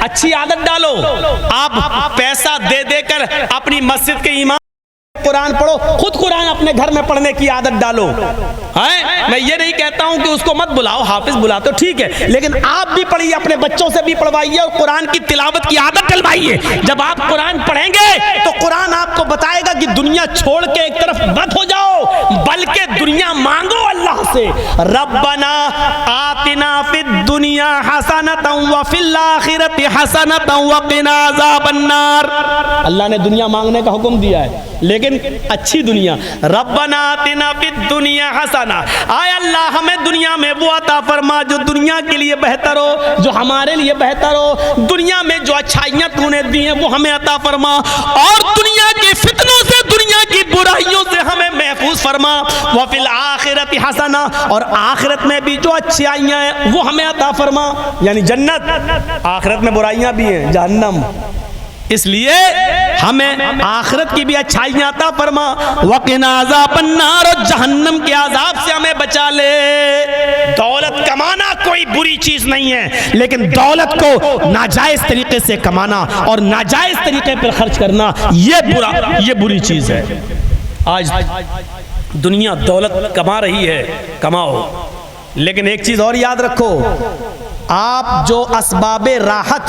अच्छी आदत डालो। आप पैसा दे देकर अपनी मस्जिद के इमाम कुरान पढ़ो, खुद कुरान अपने घर में पढ़ने की आदत डालो। है, मैं ये नहीं कहता हूं कि उसको मत बुलाओ, हाफिज बुला तो ठीक है, लेकिन आप भी पढ़िए, अपने बच्चों से भी पढ़वाइए और कुरान की तिलावत की आदत डलवाइए। जब आप कुरान पढ़ेंगे तो कुरान आपको बताएगा कि दुनिया छोड़ के एक तरफ मत हो जाओ, बल्कि दुनिया मांगो अल्लाह से। रब्बना आतिना फिद दुनिया हसनतन व फिल आखिरति हसनतन व क़िना अज़ाबन्नार। अल्लाह ने दुनिया मांगने का हुक्म दिया है, लेकिन अच्छी दुनिया। रब्बना आतिना फिद दुनिया हसना, आय अल्लाह हमें दुनिया में वो अता फरमा जो दुनिया के लिए बेहतर हो, जो हमारे लिए बेहतर हो। दुनिया में जो अच्छाइयां तूने दी हैं वो हमें अता फरमा, और दुनिया के फितनों से, दुनिया की बुराइयों से हमें महफूज फरमा। व फिल आखिरति हसना, और आखिरत में भी जो अच्छाइयां हैं वो हमें अता फरमा, यानी जन्नत। आखिरत में बुराइयां भी हैं, जहन्नम, इसलिए हमें आखिरत की भी अच्छाइयां अता फरमा। वक़िना अज़ाबन्नार, और जहन्नम के अज़ाब से हमें बचा ले। दौलत कमाना कोई बुरी चीज नहीं है, लेकिन दौलत को नाजायज तरीके से कमाना और नाजायज तरीके पर खर्च करना ये बुरी चीज है। आज दुनिया दौलत कमा रही है, कमाओ, लेकिन एक चीज और याद रखो, आप जो असबाबे राहत,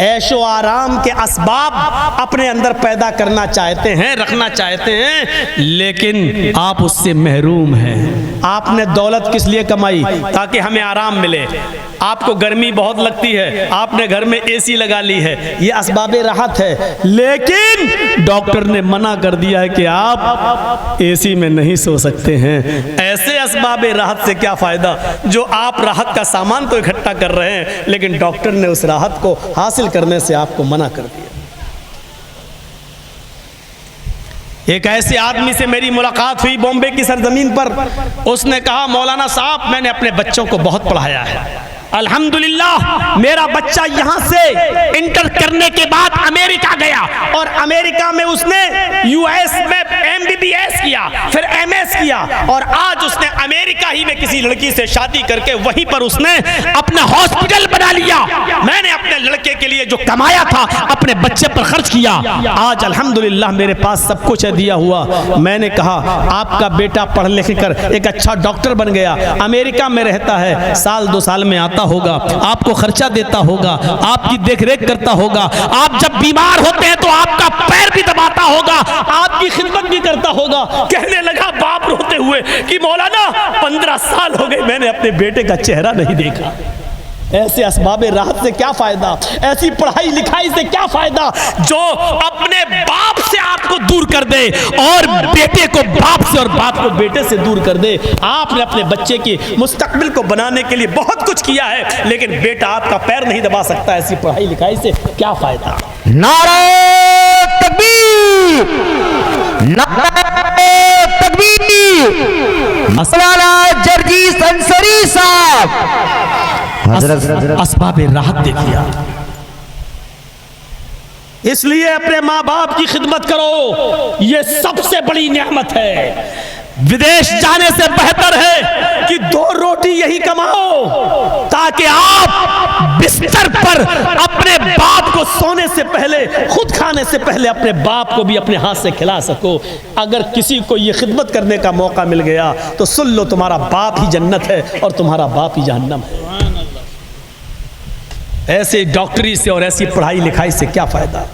ऐशो आराम के असबाब अपने अंदर पैदा करना चाहते हैं, रखना चाहते हैं, लेकिन आप उससे महरूम हैं। आपने दौलत किस लिए कमाई? ताकि हमें आराम मिले। आपको गर्मी बहुत लगती है, आपने घर में एसी लगा ली है, ये असबाबे राहत है, लेकिन डॉक्टर ने मना कर दिया है कि आप एसी में नहीं सो सकते हैं। ऐसे असबाबे राहत से क्या फायदा, जो आप राहत का सामान तो इकट्ठा कर रहे हैं, लेकिन डॉक्टर ने उस राहत को हासिल करने से आपको मना कर दिया। एक ऐसे आदमी से मेरी मुलाकात हुई बॉम्बे की सरजमीन पर। उसने कहा, मौलाना साहब मैंने अपने बच्चों को बहुत पढ़ाया है, अल्हम्दुलिल्लाह मेरा बच्चा यहाँ से इंटर करने के बाद अमेरिका गया, और अमेरिका में उसने यूएस में MBBS किया, फिर MS किया, और आज उसने अमेरिका ही में किसी लड़की से शादी करके वहीं पर उसने अपना हॉस्पिटल बना लिया। मैंने अपने लड़के के लिए जो कमाया था अपने बच्चे पर खर्च किया। आज अल्हम्दुलिल्लाह मेरे पास सब कुछ है दिया हुआ। मैंने कहा, आपका बेटा पढ़ लिख कर एक अच्छा डॉक्टर बन गया, अमेरिका में रहता है, साल 2 साल में आता होगा, आपको खर्चा देता होगा, आपकी देखरेख करता होगा, आप जब बीमार होते हैं तो आपका पैर भी दबाता होगा, आपकी खिदमत भी करता होगा। कहने लगा बाप रोते हुए कि मौलाना 15 साल हो गए मैंने अपने बेटे का चेहरा नहीं देखा। ऐसे असबाबे राहत से क्या फायदा, ऐसी पढ़ाई लिखाई से क्या फायदा जो अपने बाप से आपको दूर कर दे, और बेटे को बाप से और बाप को बेटे से दूर कर दे। आपने अपने बच्चे की मुस्तकबिल को बनाने के लिए बहुत कुछ किया है, लेकिन बेटा आपका पैर नहीं दबा सकता। ऐसी पढ़ाई लिखाई से क्या फायदा। नारे तकबीर, नारे तकबीर। मौलाना जर्जीस अंसारी साहब, असबाबे राहत देखिए। इसलिए अपने माँ बाप की खिदमत करो, ये सबसे बड़ी नेमत है। विदेश जाने से बेहतर है कि 2 रोटी यही कमाओ, ताकि आप बिस्तर पर अपने बाप को सोने से पहले, खुद खाने से पहले अपने बाप को भी अपने हाथ से खिला सको। अगर किसी को ये खिदमत करने का मौका मिल गया तो सुन लो, तुम्हारा बाप ही जन्नत है और तुम्हारा बाप ही जहन्नम है। ऐसे डॉक्टरी से और ऐसी पढ़ाई लिखाई से क्या फायदा।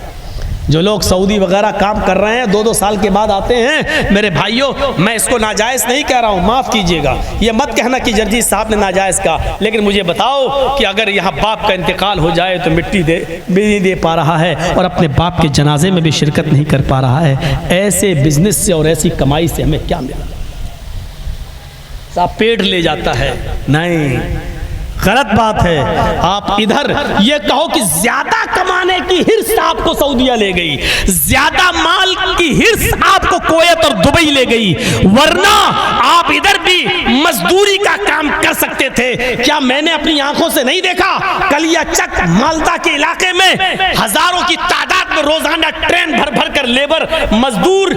जो लोग सऊदी वगैरह काम कर रहे हैं, 2-2 साल के बाद आते हैं, मेरे भाइयों मैं इसको नाजायज़ नहीं कह रहा हूँ, माफ़ कीजिएगा, ये मत कहना कि जर्जी साहब ने नाजायज़ कहा, लेकिन मुझे बताओ कि अगर यहाँ बाप का इंतकाल हो जाए तो मिट्टी नहीं दे पा रहा है और अपने बाप के जनाजे में भी शिरकत नहीं कर पा रहा है। ऐसे बिजनेस से और ऐसी कमाई से हमें क्या मिला। साहब पेट ले जाता है, नहीं, गलत बात है। आप इधर ये कहो कि ज्यादा कमाने की हिर्स आपको सऊदिया ले गई, ज्यादा माल की हिर्स आपको कुवैत और दुबई ले गई, वरना आप इधर भी मजदूरी का काम कर सकते थे। क्या मैंने अपनी आंखों से नहीं देखा? कलियाचक मालदा के इलाके में हजारों की तादाद में रोजाना ट्रेन भर भर कर लेबर मजदूर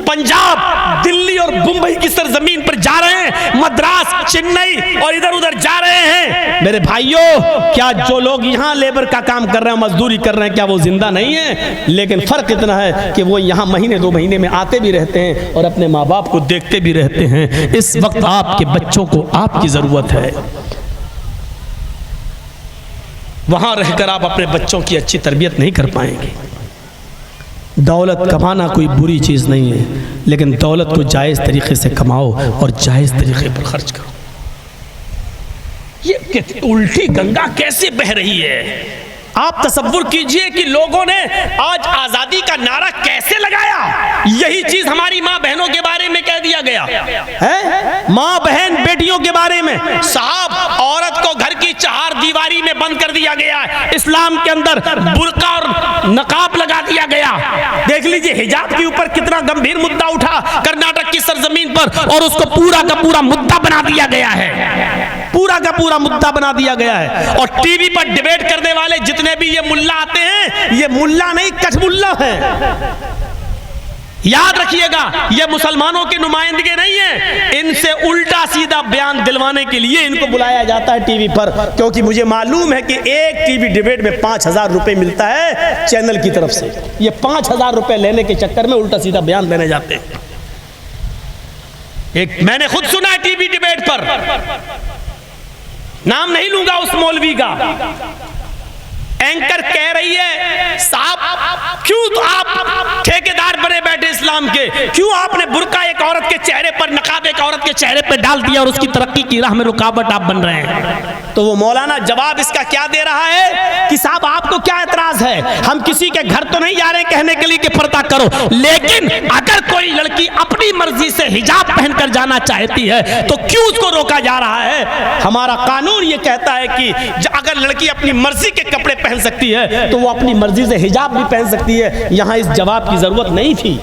पंजाब, दिल्ली और मुंबई की सरजमीन पर जा रहे हैं, मद्रास, चेन्नई और इधर उधर जा रहे हैं। मेरे भाइयों, क्या जो लोग यहाँ लेबर का काम कर रहे हैं, मजदूरी कर रहे हैं, क्या वो जिंदा नहीं है? लेकिन फर्क इतना है कि वो यहाँ महीने 2 महीने में आते भी रहते हैं और अपने माँ बाप को देखते भी रहते हैं। इस वक्त आपके बच्चों को आपकी जरूरत है। वहां रहकर आप अपने बच्चों की अच्छी तरबियत नहीं कर पाएंगे। दौलत कमाना कोई बुरी चीज नहीं है, लेकिन दौलत को जायज तरीके से कमाओ और जायज तरीके पर खर्च करो। ये उल्टी गंगा कैसे बह रही है? आप तसव्वुर कीजिए कि लोगों ने आज आजादी का नारा कैसे लगाया। यही चीज हमारी माँ बहनों के बारे में कह दिया गया है। माँ बहन बेटियों के बारे में साहब, औरत को घर की 4 दीवारी में बंद कर दिया गया है। इस्लाम के अंदर बुर्का और नकाब लगा दिया गया। देख लीजिए हिजाब के ऊपर कितना गंभीर मुद्दा उठा कर्नाटक की सरजमीन पर, और उसको पूरा का पूरा मुद्दा बना दिया गया है। पूरा का पूरा मुद्दा बना दिया गया है। और टीवी पर डिबेट करने वाले जितने भी ये मुल्ला आते हैं, ये मुल्ला नहीं कठमुल्ला है। याद रखिएगा, ये मुसलमानों के नुमाइंदगी नहीं है। इनसे उल्टा सीधा बयान दिलवाने के लिए इनको बुलाया जाता है टीवी पर, क्योंकि मुझे मालूम है कि एक टीवी डिबेट में 5000 रुपए मिलता है चैनल की तरफ से। ये 5000 रुपए लेने के चक्कर में उल्टा सीधा बयान देने जाते हैं। एक मैंने खुद सुना है टीवी डिबेट पर, नाम नहीं लूंगा उस मौलवी का, एंकर कह रही है साहब क्यों तो आप ठेकेदार बने बैठे इस्लाम के, क्यों आपने बुर्का एक औरत के चेहरे पर, नकाब एक औरत के चेहरे पर डाल दिया और उसकी तरक्की की राह में रुकावट आप बन रहे हैं। तो वो मौलाना जवाब इसका क्या दे रहा है कि साहब आपको क्या एतराज है, हम किसी के घर तो नहीं जा रहे कहने के लिए कि पर्दा करो, लेकिन अगर कोई लड़की अपनी मर्जी से हिजाब पहनकर जाना चाहती है तो क्यों उसको रोका जा रहा है? हमारा कानून ये कहता है कि अगर लड़की अपनी मर्जी के कपड़े पहन सकती है तो वो अपनी मर्जी से हिजाब भी पहन सकती है। यहां इस जवाब की जरूरत नहीं थी।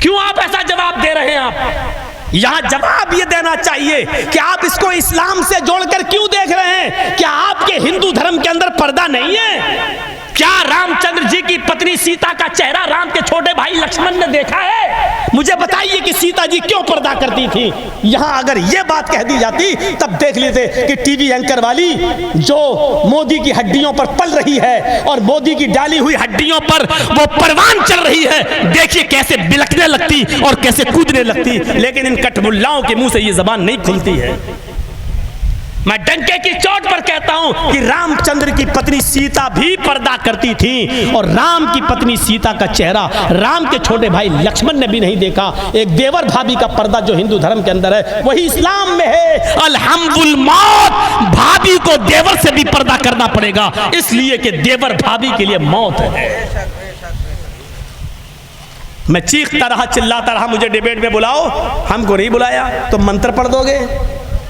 क्यों आप ऐसा जवाब दे रहे हैं? आप यहां जवाब ये देना चाहिए कि आप इसको इस्लाम से जोड़कर क्यों देख रहे हैं? क्या आपके हिंदू धर्म के अंदर पर्दा नहीं है? क्या रामचंद्र जी की पत्नी सीता का चेहरा राम के छोटे भाई लक्ष्मण ने देखा है? मुझे बताइए कि सीता जी क्यों पर्दा करती थी। यहां अगर यह बात कह दी जाती तब देख लेते कि टीवी एंकर वाली जो मोदी की हड्डियों पर पल रही है और मोदी की डाली हुई हड्डियों पर वो परवान चल रही है, देखिए कैसे बिलखने लगती और कैसे कूदने लगती। लेकिन इन कठमुल्लाओं के मुंह से ये जबान नहीं खुलती है। मैं डंके की चोट पर कहता हूं कि रामचंद्र की पत्नी सीता भी पर्दा करती थी और राम की पत्नी सीता का चेहरा राम के छोटे भाई लक्ष्मण ने भी नहीं देखा। एक देवर भाभी का पर्दा जो हिंदू धर्म के अंदर है वही इस्लाम में है। अल्हम्दुल मौत, भाभी को देवर से भी पर्दा करना पड़ेगा, इसलिए कि देवर भाभी के लिए मौत है। मैं चीखता रहा, चिल्लाता रहा, मुझे डिबेट में बुलाओ, हमको नहीं बुलाया। तुम मंत्र पढ़ दोगे,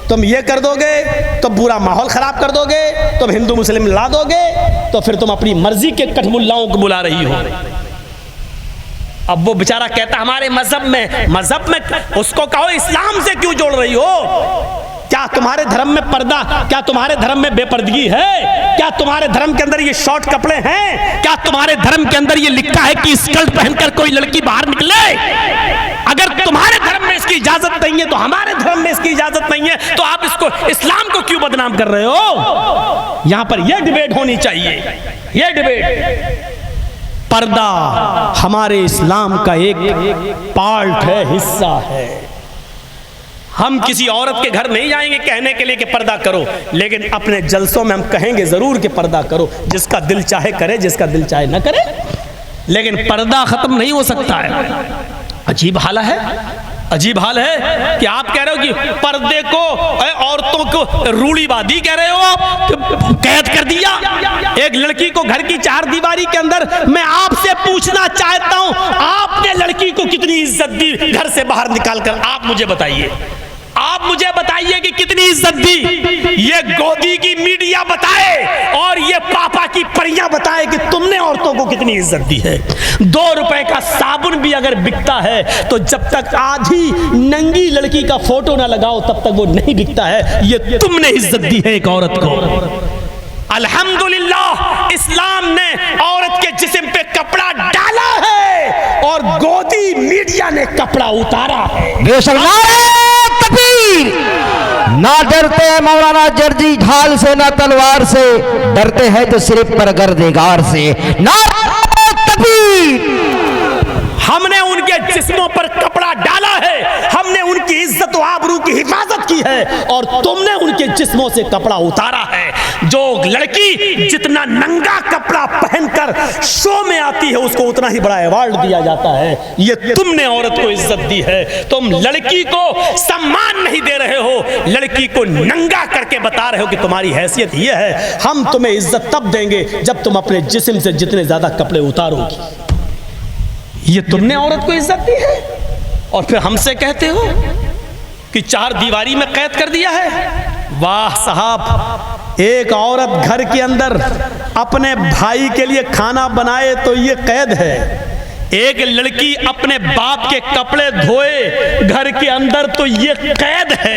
तुम ये कर दोगे, तुम पूरा माहौल खराब कर दोगे, तुम हिंदू मुस्लिम ला दोगे, तो फिर तुम अपनी मर्जी के कठमुल्लाओं को बुला रही हो। अब वो बेचारा कहता हमारे मजहब में उसको कहो इस्लाम से क्यों जोड़ रही हो? क्या तुम्हारे धर्म में पर्दा, क्या तुम्हारे धर्म में बेपर्दगी है? क्या तुम्हारे धर्म के अंदर ये शॉर्ट कपड़े हैं? क्या तुम्हारे धर्म के अंदर ये लिखा है कि स्कर्ट पहनकर कोई लड़की बाहर निकले? अगर तुम्हारे धर्म में इसकी इजाजत नहीं है तो हमारे धर्म में इसकी इजाजत नहीं है, तो आप इसको इस्लाम को क्यों बदनाम कर रहे हो? यहां पर यह डिबेट होनी चाहिए। यह डिबेट, पर्दा हमारे इस्लाम का एक पार्ट है, हिस्सा है। हम किसी औरत के घर नहीं जाएंगे कहने के लिए कि पर्दा करो, लेकिन अपने जलसों में हम कहेंगे जरूर कि पर्दा करो। जिसका दिल चाहे करे, जिसका दिल चाहे न करे, लेकिन पर्दा खत्म नहीं हो सकता है। अजीब हाल है, अजीब हाल है कि आप कह रहे हो कि पर्दे को, औरतों को रूढ़िवादी कह रहे हो, आप कैद कर दिया एक लड़की को घर की 4 दीवारी के अंदर। मैं आपसे पूछना चाहता हूं, आपने लड़की को कितनी इज्जत दी घर से बाहर निकालकर? आप मुझे बताइए, आप मुझे बताइए कि कितनी इज्जत दी। ये गोदी की मीडिया बताए और ये पापा की परियां बताए कि तुमने औरतों को कितनी इज्जत दी है। 2 रुपए का साबुन भी अगर बिकता है तो जब तक आधी नंगी लड़की का फोटो ना लगाओ तब तक वो नहीं बिकता है। ये तुमने इज्जत दी है एक औरत को। अल्हम्दुलिल्लाह इस्लाम ने औरत के जिस्म पे कपड़ा डाला है और गोदी मीडिया ने कपड़ा उतारा है। बेशक नारे तकबीर। ना डरते हैं मौलाना जर्जी ढाल से, ना तलवार से, डरते हैं तो सिर्फ परवरदिगार से। नारे तकबीर। हमने उनके जिस्मों पर कपड़ा डाला है, हमने उनकी इज्जत व आबरू की हिफाजत की है और तुमने उनके जिस्मों से कपड़ा उतारा है। जो लड़की जितना नंगा कपड़ा पहनकर शो में आती है उसको उतना ही बड़ा अवार्ड दिया जाता है। ये तुमने औरत को इज्जत दी है। तुम लड़की को सम्मान नहीं दे रहे हो, लड़की को नंगा करके बता रहे हो कि तुम्हारी हैसियत ये है। हम तुम्हें इज्जत तब देंगे जब तुम अपने जिस्म से जितने ज्यादा कपड़े उतारोगी। ये तुमने औरत को इज्जत दी है और फिर हमसे कहते हो कि 4 दीवारी में कैद कर दिया है। वाह साहब, एक औरत घर के अंदर अपने भाई के लिए खाना बनाए तो ये कैद है। एक लड़की अपने बाप के कपड़े धोए घर के अंदर तो ये कैद है।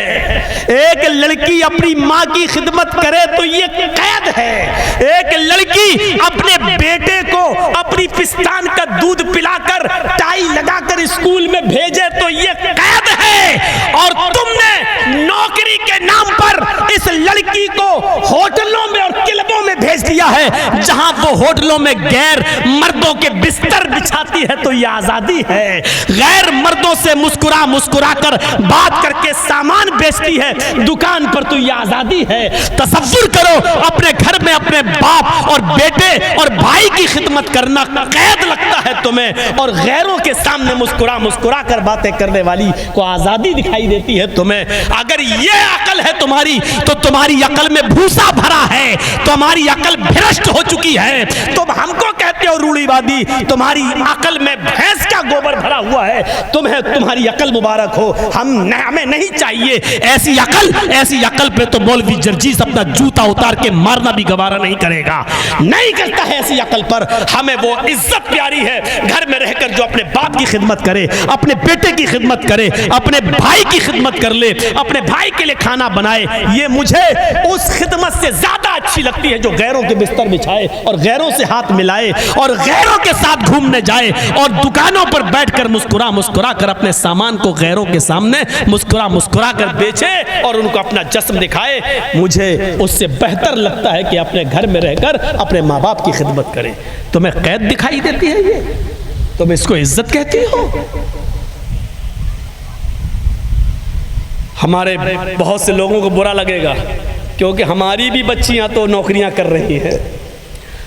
एक लड़की अपनी माँ की खिदमत करे तो ये कैद है। एक लड़की अपने बेटे को अपनी पिस्तान का दूध पिलाकर टाई लगाकर स्कूल में भेजे तो ये कैद है। और तुमने नौकरी के नाम पर इस लड़की को होटलों में और क्लबों में भेज दिया है, जहां वो होटलों में गैर मर्दों के बिस्तर बिछाती है तो ये आजादी है। गैर मर्दों से मुस्कुरा मुस्कुरा कर बात करके सामान बेचती है दुकान पर तो ये आजादी है। तसव्वुर करो, अपने घर में अपने बाप और बेटे और भाई की खिदमत करना कैद लगता है तुम्हें, और गैरों के सामने मुस्कुरा मुस्कुरा कर बातें करने वाली को आजादी दिखाई देती है तुम्हें। अगर ये अकल है तुम्हारी तो तुम्हारी अकल में भूसा भरा है, तुम्हारी अकल भ्रष्ट हो चुकी है। तुम हमको कहते हो रूढ़िवादी, तुम्हारी अकल में भैंस का गोबर भरा हुआ है। तुम्हें तुम्हारी अकल मुबारक हो, हमें नहीं चाहिए ऐसी अकल पे तो मौलवी जर्जीस अपना जूता उतार के मारना भी गवारा नहीं करेगा, नहीं करता है ऐसी अकल पर। हमें वो इज्जत प्यारी है घर में रहकर जो अपने बाप की खिदमत करे, अपने बेटे की खिदमत करे, अपने भाई की खिदमत कर ले, अपने भाई के लिए खाना बनाए। ये मुझे उस खिदमत से ज्यादा अच्छी लगती है जो गैरों के बिस्तर बिछाए और गैरों से हाथ मिलाए और गैरों के साथ घूमने जाए और दुकानों पर बैठकर मुस्कुरा मुस्कुरा कर अपने सामान को गैरों के सामने मुस्कुरा मुस्कुरा कर बेचे और उनको अपना जस्म दिखाए। मुझे उससे बेहतर लगता है कि अपने घर में रहकर अपने माँ बाप की खिदमत करें। तुम्हें कैद दिखाई देती है ये, तुम इसको इज्जत कहती हो। हमारे बहुत से लोगों को बुरा लगेगा क्योंकि हमारी भी बच्चियां तो नौकरियां कर रही है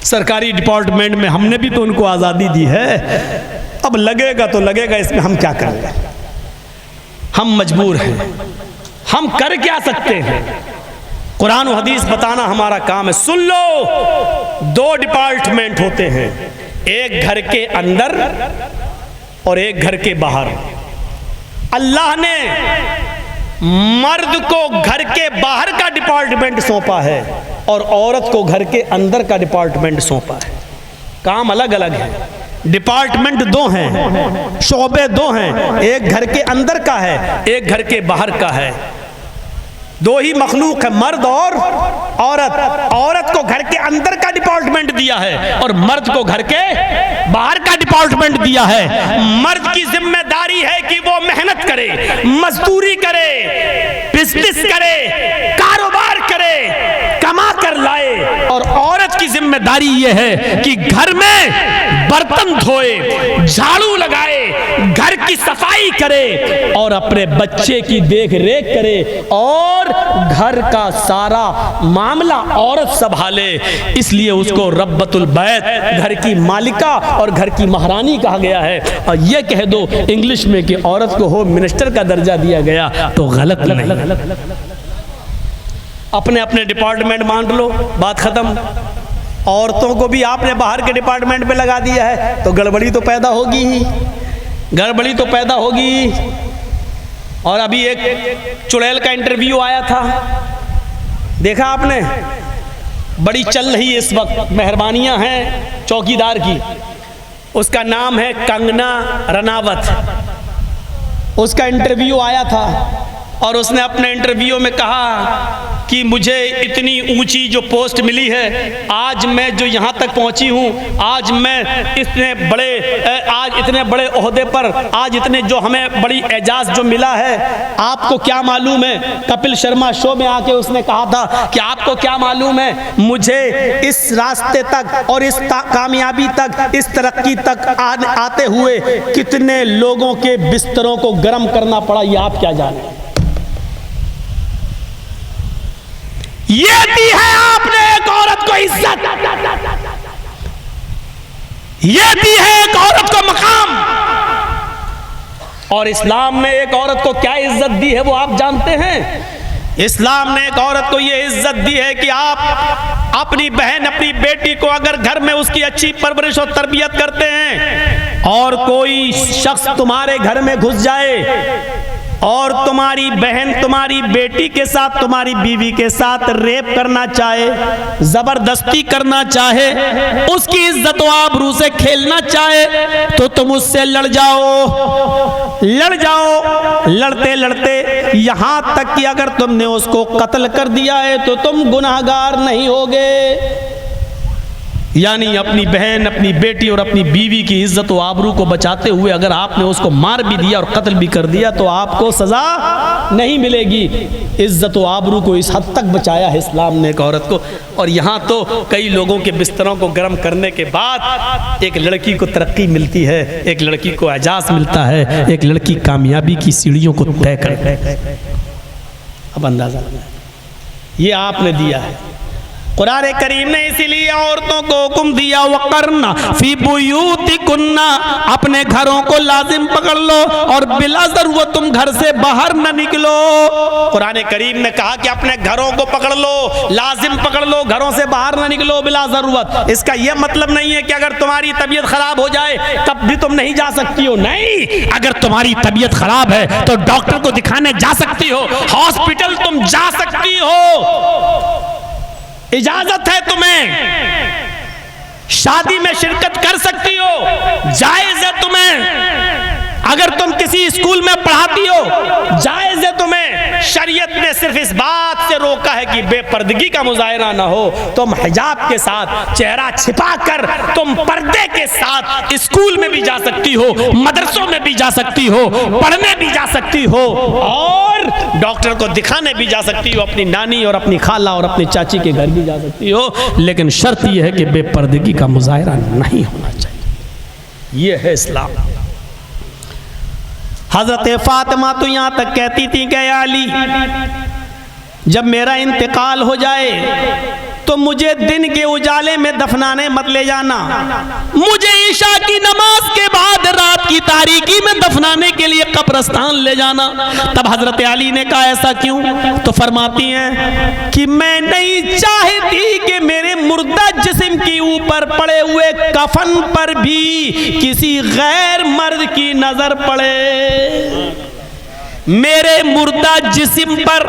सरकारी डिपार्टमेंट में, हमने भी तो उनको आज़ादी दी है। अब लगेगा तो लगेगा, इसमें हम क्या करें, हम मजबूर हैं, हम कर क्या सकते हैं। कुरान और हदीस बताना हमारा काम है। सुन लो, 2 डिपार्टमेंट होते हैं, एक घर के अंदर और एक घर के बाहर। अल्लाह ने मर्द को घर के बाहर का डिपार्टमेंट सौंपा है और औरत को घर के अंदर का डिपार्टमेंट सौंपा है। काम अलग अलग है, डिपार्टमेंट 2 हैं, शोबे 2 हैं, एक घर के अंदर का है, एक घर के बाहर का है। 2 ही मखलूक है, मर्द और औरत। औरत को घर के अंदर का डिपार्टमेंट दिया है और मर्द को घर के बाहर का डिपार्टमेंट दिया है। मर्द की जिम्मेदारी है कि वो मेहनत करे, मजदूरी करे, बिजनेस करे, कारोबार करे, कमा कर लाए, और औरत की जिम्मेदारी ये है कि घर में बर्तन धोए, झाड़ू लगाए, घर की सफाई करे और अपने बच्चे की देख रेख करे और घर का सारा मामला औरत संभाले। इसलिए उसको रब्बतुल बैत, घर की मालिका और घर की महारानी कहा गया है। और ये कह दो इंग्लिश में कि औरत को होम मिनिस्टर का दर्जा दिया गया तो गलत नहीं। अपने अपने डिपार्टमेंट बांट लो, बात खत्म। औरतों को भी आपने बाहर के डिपार्टमेंट पे लगा दिया है तो गड़बड़ी तो पैदा होगी ही, गड़बड़ी तो पैदा होगी। और अभी एक चुड़ैल का इंटरव्यू आया था, देखा आपने? बड़ी चल रही इस वक्त, मेहरबानियां हैं चौकीदार की। उसका नाम है कंगना रनावत। उसका इंटरव्यू आया था और उसने अपने इंटरव्यू में कहा कि मुझे इतनी ऊंची जो पोस्ट मिली है, आज मैं जो यहाँ तक पहुँची हूँ, आज मैं इतने बड़े ओहदे पर, आज इतने जो हमें बड़ी एजाज़ जो मिला है, आपको क्या मालूम है। कपिल शर्मा शो में आके उसने कहा था कि आपको क्या मालूम है, मुझे इस रास्ते तक और इस कामयाबी तक, इस तरक्की तक आते हुए कितने लोगों के बिस्तरों को गर्म करना पड़ा, ये आप क्या जाने। ये दी है आपने एक औरत को इज्जत, ये दी है एक औरत को मकाम। और इस्लाम ने एक औरत को क्या इज्जत दी है वो आप जानते हैं। इस्लाम ने एक औरत को ये इज्जत दी है कि आप अपनी बहन, अपनी बेटी को अगर घर में उसकी अच्छी परवरिश और तरबियत करते हैं और कोई शख्स तुम्हारे घर में घुस जाए और तुम्हारी बहन, तुम्हारी बेटी के साथ, तुम्हारी बीवी के साथ रेप करना चाहे, जबरदस्ती करना चाहे, उसकी इज्जत व आबरू से खेलना चाहे, तो तुम उससे लड़ जाओ। लड़ते लड़ते यहां तक कि अगर तुमने उसको कत्ल कर दिया है तो तुम गुनाहगार नहीं होगे। यानी अपनी बहन, अपनी बेटी और अपनी बीवी की इज्जत व आबरू को बचाते हुए अगर आपने उसको मार भी दिया और कत्ल भी कर दिया तो आपको सजा नहीं मिलेगी। इज्जत व आबरू को इस हद तक बचाया है इस्लाम ने एक औरत को। और यहाँ तो कई लोगों के बिस्तरों को गर्म करने के बाद एक लड़की को तरक्की मिलती है, एक लड़की को एजाज़ मिलता है, एक लड़की कामयाबी की सीढ़ियों को तय कर। अब अंदाजा लगाएं, ये आपने दिया है। कुरान करीम ने इसीलिए औरतों को हुक्म दिया, वक़रना फी बुयूतिकुन्ना, अपने घरों को लाजिम पकड़ लो और बिला ज़रूरत तुम घर से बाहर न निकलो। कुरान करीम ने कहा कि अपने घरों को पकड़ लो, लाजिम पकड़ लो, घरों से बाहर न निकलो बिला ज़रूरत। इसका यह मतलब नहीं है कि अगर तुम्हारी तबीयत खराब हो जाए तब भी तुम नहीं जा सकती हो। नहीं, अगर तुम्हारी तबीयत खराब है तो डॉक्टर को दिखाने जा सकती हो, हॉस्पिटल तुम जा सकती हो, इजाजत है तुम्हें। शादी में शिरकत कर सकती हो, जायज है तुम्हें। अगर तुम किसी स्कूल में पढ़ाती हो, जायज है तुम्हें। शरीयत ने सिर्फ इस बात से रोका है कि बेपर्दगी का मुजाहरा ना हो। तुम हिजाब के साथ, चेहरा छिपाकर, तुम पर्दे के साथ स्कूल में भी जा सकती हो, मदरसों में भी जा सकती हो, पढ़ने भी जा सकती हो और डॉक्टर को दिखाने भी जा सकती हो, अपनी नानी और अपनी खाला और अपनी चाची के घर भी जा सकती हो। लेकिन शर्त यह है कि बेपर्दगी का मुजाहरा नहीं होना चाहिए। यह है इस्लाम। हजरत फातिमा तो यहाँ तक कहती थी कि अली, जब मेरा इंतकाल हो जाए तो मुझे दिन के उजाले में दफनाने मत ले जाना, मुझे ईशा की नमाज के बाद रात की तारीकी में दफनाने के लिए कब्रिस्तान ले जाना। तब हजरत अली ने कहा ऐसा क्यों? तो फरमाती हैं कि मैं नहीं चाहती कि मेरे मुर्दा जिस्म के ऊपर पड़े हुए कफन पर भी किसी गैर मर्द की नजर पड़े। मेरे मुर्दा जिस्म पर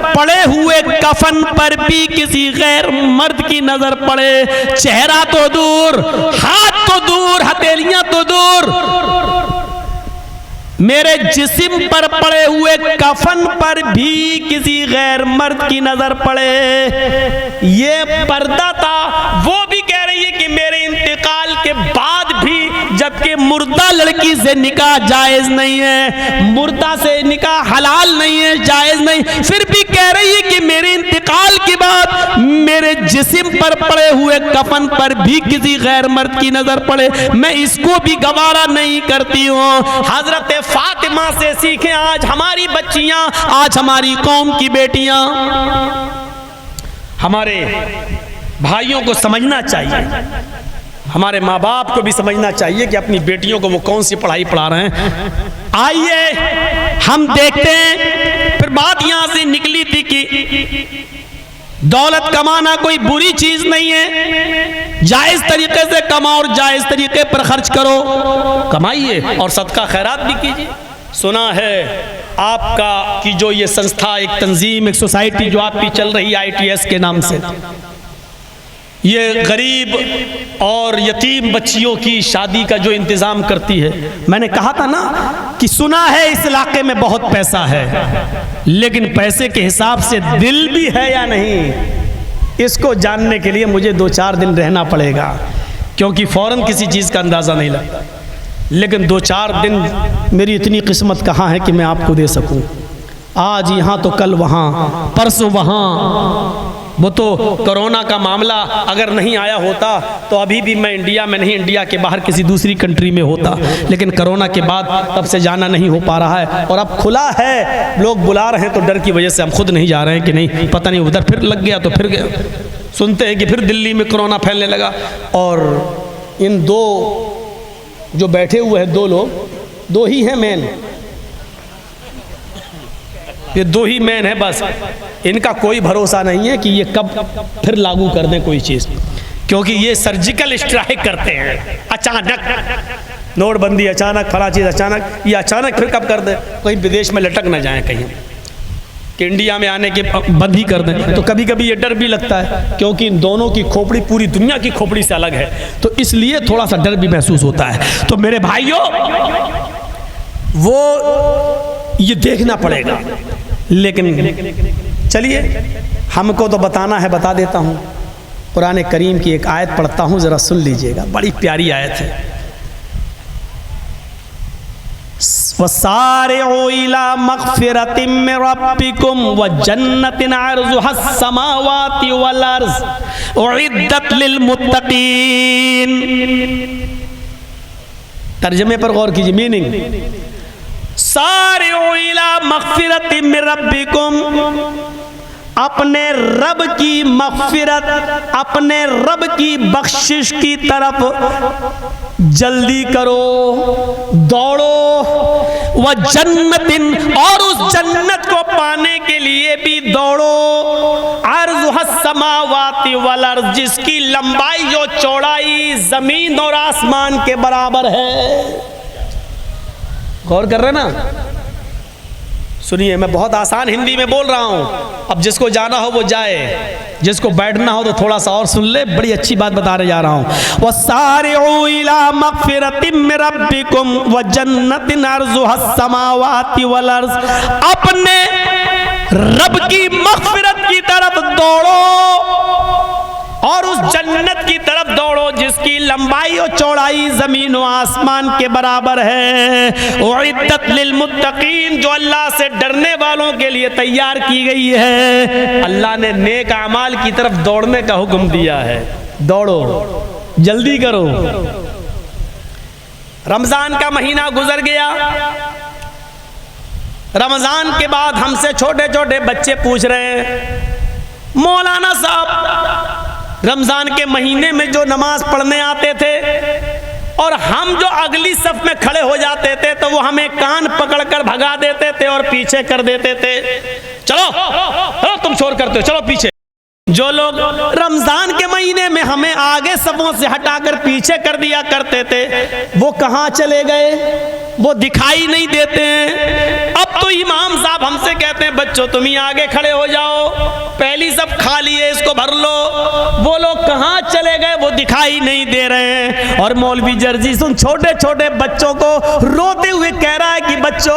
पड़े हुए कफन पर भी किसी गैर मर्द की नजर पड़े। चेहरा तो दूर, हाथ तो दूर, हथेलियां तो दूर, मेरे जिस्म पर पड़े हुए कफन पर भी किसी गैर मर्द की नजर पड़े। ये पर्दा था। वो भी कह रही है कि मेरे इंतकाल के बाद भी, जबकि मुर्दा लड़की से निकाह जायज नहीं है, मुर्दा से निकाह हलाल नहीं है, जायज नहीं, फिर भी कह रही है कि मेरे इंतकाल के बाद मेरे जिस्म पर पड़े हुए कफन पर भी किसी गैर मर्द की नजर पड़े, मैं इसको भी गवारा नहीं करती हूँ। हजरत फातिमा से सीखें आज हमारी बच्चियां, आज हमारी कौम की बेटियां। हमारे भाइयों को समझना चाहिए, हमारे माँ बाप को भी समझना चाहिए कि अपनी बेटियों को वो कौन सी पढ़ाई पढ़ा रहे हैं। आइए हम देखते हैं। फिर बात यहां से निकली थी कि दौलत कमाना कोई बुरी चीज नहीं है, जायज तरीके से कमाओ और जायज तरीके पर खर्च करो, कमाइए और सदका खैरात भी कीजिए। सुना है आपका कि जो ये संस्था, एक तंजीम, एक सोसाइटी जो आपकी चल रही है ITS के नाम से, ये गरीब और यतीम बच्चियों की शादी का जो इंतज़ाम करती है। मैंने कहा था ना कि सुना है इस इलाके में बहुत पैसा है, लेकिन पैसे के हिसाब से दिल भी है या नहीं, इसको जानने के लिए मुझे 2-4 दिन रहना पड़ेगा, क्योंकि फ़ौरन किसी चीज़ का अंदाज़ा नहीं लगता। लेकिन 2-4 दिन मेरी इतनी किस्मत कहाँ है कि मैं आपको दे सकूं। आज यहाँ तो कल वहाँ, परसों वहाँ। वो तो कोरोना का मामला अगर नहीं आया होता तो अभी भी मैं इंडिया में नहीं, इंडिया के बाहर किसी दूसरी कंट्री में होता। लेकिन कोरोना के बाद तब से जाना नहीं हो पा रहा है, और अब खुला है, लोग बुला रहे हैं तो डर की वजह से हम खुद नहीं जा रहे हैं कि नहीं पता नहीं उधर फिर लग गया तो फिर गया। सुनते हैं कि फिर दिल्ली में कोरोना फैलने लगा। और इन 2 जो बैठे हुए हैं 2 लोग, 2 ही हैं मेन, ये 2 ही मेन है बस। इनका कोई भरोसा नहीं है कि ये कब फिर लागू कर दें कोई चीज़, क्योंकि ये सर्जिकल स्ट्राइक करते हैं अचानक। नोटबंदी अचानक, फला चीज़ अचानक, ये अचानक फिर कब कर दें, कहीं विदेश में लटक ना जाएं कहीं कि इंडिया में आने के बंद ही कर दें। तो कभी कभी ये डर भी लगता है, क्योंकि इन दोनों की खोपड़ी पूरी दुनिया की खोपड़ी से अलग है, तो इसलिए थोड़ा सा डर भी महसूस होता है। तो मेरे भाइयों, वो ये देखना पड़ेगा। लेकिन चलिए, हमको तो बताना है, बता देता हूँ। कुरान करीम की एक आयत पढ़ता हूँ, ज़रा सुन लीजिएगा, बड़ी प्यारी आयत है। वसारिउ इला मग़फ़िरतिम मिन रब्बिकुम व जन्नतिन अर्ज़ुहस समावाति वल अर्ज़ उइद्दत लिल मुत्तक़ीन। तर्जमे पर गौर कीजिए, मीनिंग, सारिउ इला मग़फ़िरतिम मिन रब्बिकुम, अपने रब की मग़फ़िरत, अपने रब की बख्शिश की तरफ जल्दी करो, दौड़ो। व जन्नतिन, और उस जन्नत को पाने के लिए भी दौड़ो। अर्ज़ुहस समावाति वल अर्ज़, जिसकी लंबाई और चौड़ाई ज़मीन और आसमान के बराबर है। गौर कर रहे ना? सुनिए, मैं बहुत आसान हिंदी में बोल रहा हूँ, अब जिसको जाना हो वो जाए, जिसको बैठना हो तो थोड़ा सा और सुन ले, बड़ी अच्छी बात बताने जा रहा हूँ। वसारिउ इला मग़फ़िरतिम मिन रब्बिकुम व जन्नतिन अर्ज़ुहस समावाति वल अर्ज़, अपने रब की मग़फ़िरत की तरफ दौड़ो और उस जन्नत की तरफ दौड़ो जिसकी लंबाई और चौड़ाई ज़मीन और आसमान के बराबर है। उइद्दत लिल मुत्तक़ीन, जो अल्लाह से डरने वालों के लिए तैयार की गई है। अल्लाह ने नेक अमाल की तरफ दौड़ने का हुक्म दिया है। दौड़ो, जल्दी करो। रमज़ान का महीना गुजर गया। रमज़ान के बाद हमसे छोटे छोटे बच्चे पूछ रहे हैं, मौलाना साहब, रमज़ान के महीने में जो नमाज पढ़ने आते थे और हम जो अगली सफ में खड़े हो जाते थे तो वो हमें कान पकड़कर भगा देते थे और पीछे कर देते थे। चलो तुम शोर करते हो, चलो पीछे। जो लोग रमज़ान के महीने में हमें आगे सफों से हटाकर पीछे कर दिया करते थे, वो कहाँ चले गए? वो दिखाई नहीं देते हैं। अब तो इमाम साहब हमसे कहते हैं, बच्चों तुम ही आगे खड़े हो जाओ, पहली सब खाली है, इसको भर लो। वो लोग कहाँ चले गए? वो दिखाई नहीं दे रहे हैं। और मौलवी जर्जी सुन छोटे छोटे बच्चों को रोते हुए कह रहा है कि बच्चों,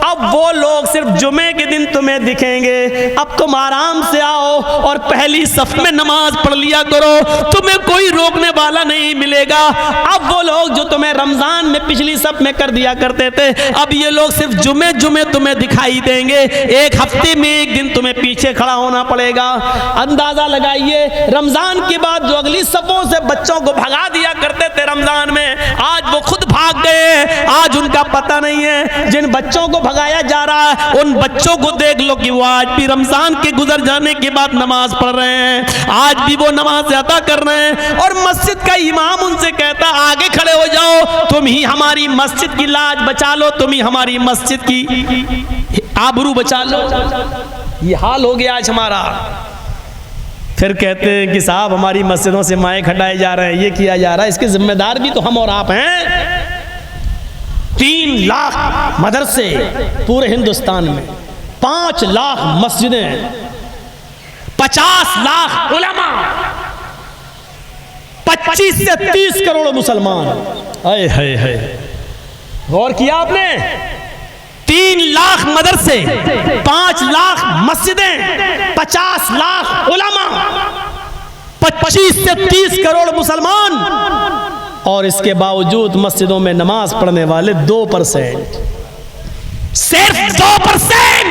अब वो लोग सिर्फ जुमे के दिन तुम्हें दिखेंगे, अब तुम आराम से आओ और पहली सफ में नमाज पढ़ लिया करो, तुम्हें कोई रोकने वाला नहीं मिलेगा। अब वो लोग जो तुम्हें रमजान में पिछली सफ में कर दिया करते थे, अब ये लोग सिर्फ जुमे जुमे तुम्हें दिखाई देंगे। एक हफ्ते में एक दिन तुम्हें पीछे खड़ा होना पड़ेगा। अंदाजा लगाइए, रमजान के बाद जो अगली सफों से बच्चों को भगा दिया करते थे रमजान में, आज वो खुद भाग गए। आज उनका पता नहीं है। जिन बच्चों को भगाया जा रहा है उन बच्चों को देख लो कि वो आज भी रमजान के गुजर जाने के बाद नमाज पढ़ रहे हैं, आज भी वो नमाज अदा कर रहे हैं। और मस्जिद का इमाम उनसे कहता, आगे खड़े हो जाओ, तुम ही हमारी मस्जिद की लाज बचा लो, तुम ही हमारी मस्जिद की आबरू बचा लो। ये हाल हो गया आज हमारा। फिर कहते हैं कि साहब हमारी मस्जिदों से माइक हटाए जा रहे हैं, ये किया जा रहा है, इसके जिम्मेदार भी तो हम और आप हैं। 3 लाख मदरसे पूरे हिंदुस्तान में, 5 लाख मस्जिदें, 50 लाख उलमा, 25 से 30 करोड़ मुसलमान। हाय हाय हाय, गौर किया आपने? 3 लाख मदरसे, 5 लाख मस्जिदें, 50 लाख उलमा, 25 से 30 करोड़ मुसलमान, और इसके बावजूद मस्जिदों में नमाज पढ़ने वाले 2%, सिर्फ 2%।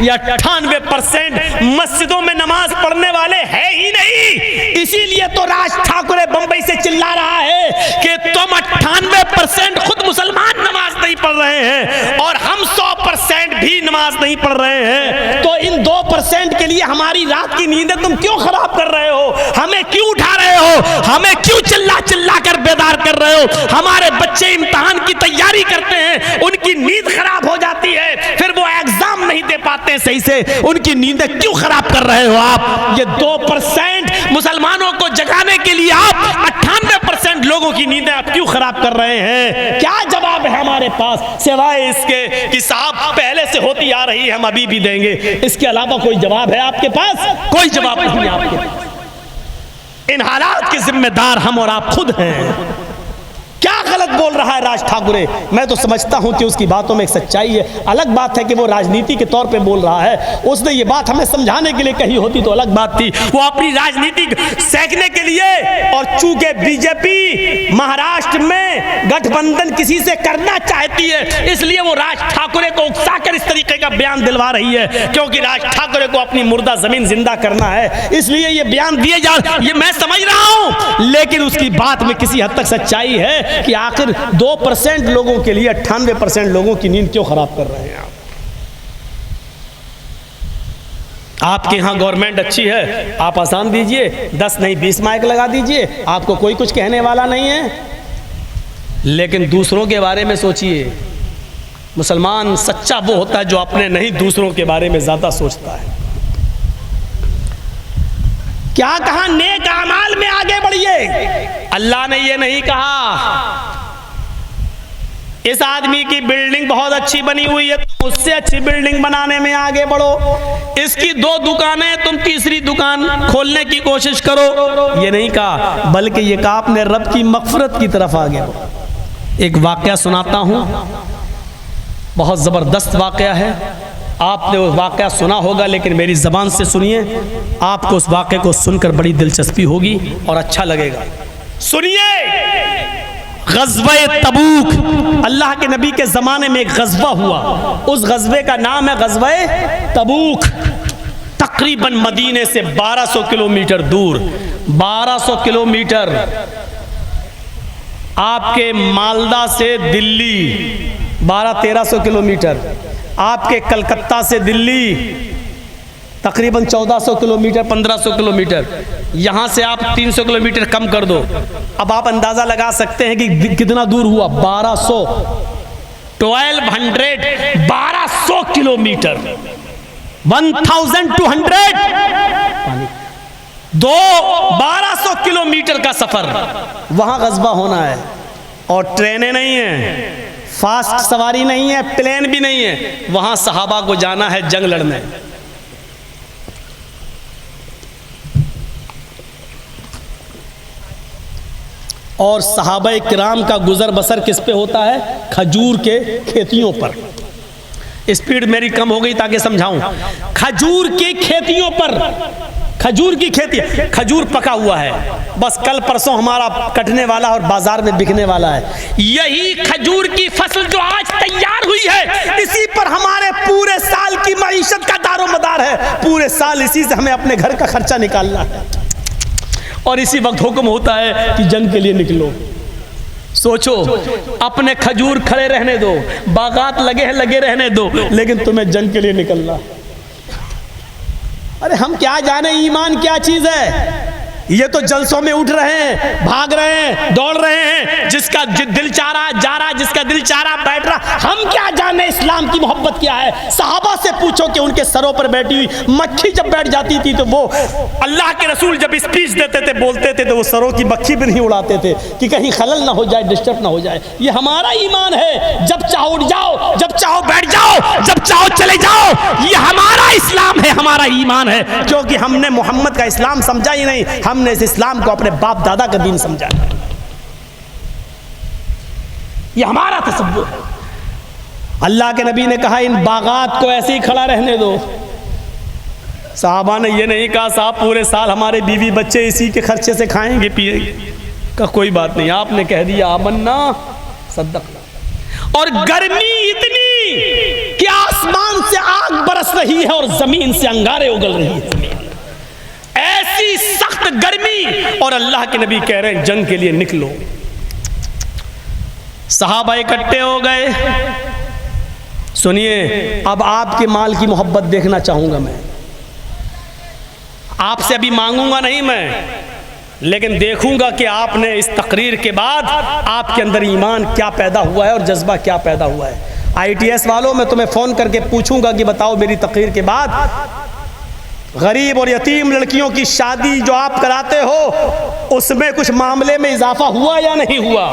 या 98% मस्जिदों में नमाज पढ़ने वाले है ही नहीं। इसीलिए तो राज ठाकुर बंबई से चिल्ला रहा है कि तुम 98% खुद मुसलमान नमाज नहीं पढ़ रहे हैं और हम 100% भी नमाज नहीं पढ़ रहे हैं, तो इन 2% के लिए हमारी रात की नींदें तुम क्यों खराब कर रहे हो? हमें क्यों उठा रहे हो? हमें क्यों चिल्ला चिल्ला कर बेदार कर रहे हो? हमारे बच्चे इम्तिहान की तैयारी करते हैं, उनकी नींद खराब हो जाती है, फिर वो एग्जाम नहीं दे पाते सही से, उनकी नींदें क्यों खराब कर रहे हो आप? ये 2% मुसलमानों को जगाने के लिए आप 98% लोगों की नींदें आप क्यों खराब कर रहे हैं? क्या जवाब है हमारे पास सिवाय इसके कि साहब पहले से होती आ रही है, हम अभी भी देंगे? इसके अलावा कोई जवाब है आपके पास? कोई जवाब नहीं है आपके पास। इन हालात के जिम्मेदार हम और आप खुद हैं। क्या गलत बोल रहा है राज ठाकुरे? मैं तो समझता हूं कि उसकी बातों में एक सच्चाई है। अलग बात है कि वो राजनीति के तौर पे बोल रहा है। उसने ये बात हमें समझाने के लिए कही होती तो अलग बात थी। वो अपनी राजनीति सेकने के लिए, और चूंकि बीजेपी महाराष्ट्र में गठबंधन किसी से करना चाहती है, इसलिए वो राज ठाकुरे को उकसाकर इस तरीके का बयान दिलवा रही है, क्योंकि राज ठाकुरे को अपनी मुर्दा जमीन जिंदा करना है, इसलिए ये बयान दिए जा, ये मैं समझ रहा हूं। लेकिन उसकी बात में किसी हद तक सच्चाई है कि आखिर 2% लोगों के लिए 98% लोगों की नींद क्यों खराब कर रहे हैं आप? आपके यहां गवर्नमेंट अच्छी है, आप आसान दीजिए, 10 नहीं 20 माइक लगा दीजिए, आपको कोई कुछ कहने वाला नहीं है। लेकिन दूसरों के बारे में सोचिए। मुसलमान सच्चा वो होता है जो अपने नहीं दूसरों के बारे में ज्यादा सोचता है। क्या कहा? नेक अमाल में आगे बढ़िए। अल्लाह ने ये नहीं कहा इस आदमी की बिल्डिंग बहुत अच्छी बनी हुई है, तुम उससे अच्छी बिल्डिंग बनाने में आगे बढ़ो, इसकी 2 दुकानें, तुम तीसरी दुकान खोलने की कोशिश करो, ये नहीं कहा। बल्कि ये कहा अपने रब की मग़फ़िरत की तरफ आगे बढ़ो। एक वाकया सुनाता हूं, बहुत जबरदस्त वाकया है। आपने वो वाकया सुना होगा, लेकिन मेरी ज़बान से सुनिए, आपको उस वाकये को सुनकर बड़ी दिलचस्पी होगी और अच्छा लगेगा। सुनिए, ग़ज़वा तबूक, अल्लाह के नबी के ज़माने में एक ग़ज़वा हुआ। उस ग़ज़वे का नाम है ग़ज़वा तबूक। तकरीबन मदीने से 1200 किलोमीटर दूर, 1200 किलोमीटर। आपके मालदा से दिल्ली 1200-1300 किलोमीटर, आपके कलकत्ता से दिल्ली तकरीबन 1400 किलोमीटर, 1500 किलोमीटर। यहाँ से आप 300 किलोमीटर कम कर दो, अब आप अंदाज़ा लगा सकते हैं कि कितना दूर हुआ। 1200 किलोमीटर, 1200 किलोमीटर का सफ़र, वहाँ ग़ज़वा होना है। और ट्रेनें नहीं हैं, फास्ट सवारी नहीं है, प्लेन भी नहीं है, वहां सहाबा को जाना है जंग लड़ने। और सहाबा किराम का गुजर बसर किस पे होता है? खजूर के खेतियों पर। स्पीड मेरी कम हो गई ताकि समझाऊं। खजूर की खेतियों पर, खजूर की खेती, खजूर पका हुआ है, बस कल परसों हमारा कटने वाला और बाजार में बिकने वाला है। यही खजूर की फसल जो आज तैयार हुई है, इसी पर हमारे पूरे साल की मईशत का दारोमदार है। पूरे साल इसी से हमें अपने घर का खर्चा निकालना है, और इसी वक्त हुक्म होता है कि जंग के लिए निकलो। सोचो, अपने खजूर खड़े रहने दो, बागात लगे रहने दो, लेकिन तुम्हें जंग के लिए निकलना। अरे हम क्या जाने ईमान क्या चीज है। ये तो जलसों में उठ रहे हैं, भाग रहे हैं, दौड़ रहे हैं, जिसका दिल चाह रहा जा रहा, जिसका दिल चाह रहा बैठ रहा, हम क्या जाने इस्लाम की मोहब्बत क्या है। सहाबा से पूछो कि उनके सरों पर बैठी हुई मक्खी जब बैठ जाती थी तो वो अल्लाह के रसूल जब स्पीच देते थे, बोलते थे, तो वो सरों की मक्खी भी नहीं उड़ाते थे कि कहीं खलल ना हो जाए, डिस्टर्ब ना हो जाए। ये हमारा ईमान है। जब चाहो उठ जाओ, जब चाहो बैठ जाओ, जब चाहो चले जाओ। ये हमारा इस्लाम है, हमारा ईमान है, क्योंकि हमने मोहम्मद का इस्लाम समझा ही नहीं, हमने इस इस्लाम को अपने बाप दादा का दीन समझा। ये हमारा तसव्वुर है। अल्लाह के नबी ने कहा इन बागात को ऐसे ही खड़ा रहने दो। साहबा ने ये नहीं कहा साहब पूरे साल हमारे बीवी बच्चे इसी के खर्चे से खाएंगे पिएंगे। का कोई बात नहीं, आपने कह दिया आमन्ना सद्दक़ना। और गर्मी इतनी कि आसमान से आग बरस रही है और जमीन से अंगारे उगल रही है, ऐसी सख्त गर्मी, और अल्लाह के नबी कह रहे हैं जंग के लिए निकलो। सहाबा इकट्ठे हो गए। सुनिए, अब आपके माल की मोहब्बत देखना चाहूंगा मैं। आपसे अभी मांगूंगा नहीं मैं, लेकिन देखूंगा कि आपने इस तकरीर के बाद आपके अंदर ईमान क्या पैदा हुआ है और जज्बा क्या पैदा हुआ है। ITS वालों, मैं तुम्हें फ़ोन करके पूछूंगा कि बताओ मेरी तकरीर के बाद गरीब और यतीम लड़कियों की शादी जो आप कराते हो उसमें कुछ मामले में इजाफा हुआ या नहीं हुआ,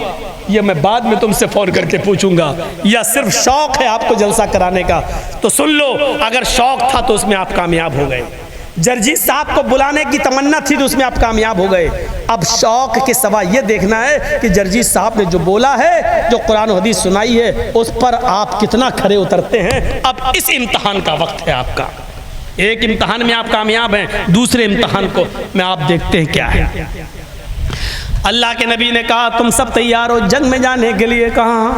ये मैं बाद में तुमसे फ़ोन करके पूछूंगा। या सिर्फ शौक़ है आपको जलसा कराने का? तो सुन लो, अगर शौक़ था तो उसमें आप कामयाब हो गए। जरजीत साहब को बुलाने की तमन्ना थी तो उसमें आप कामयाब हो गए। अब शौक़ के सिवा ये देखना है कि जरजीत साहब ने जो बोला है, जो कुरान और हदीस सुनाई है, उस पर आप कितना खरे उतरते हैं। अब इस इम्तहान का वक्त है आपका। एक इम्तहान में आप कामयाब हैं, दूसरे इम्तहान को में आप देखते हैं क्या है। अल्लाह के नबी ने कहा तुम सब तैयार हो जंग में जाने के लिए? कहा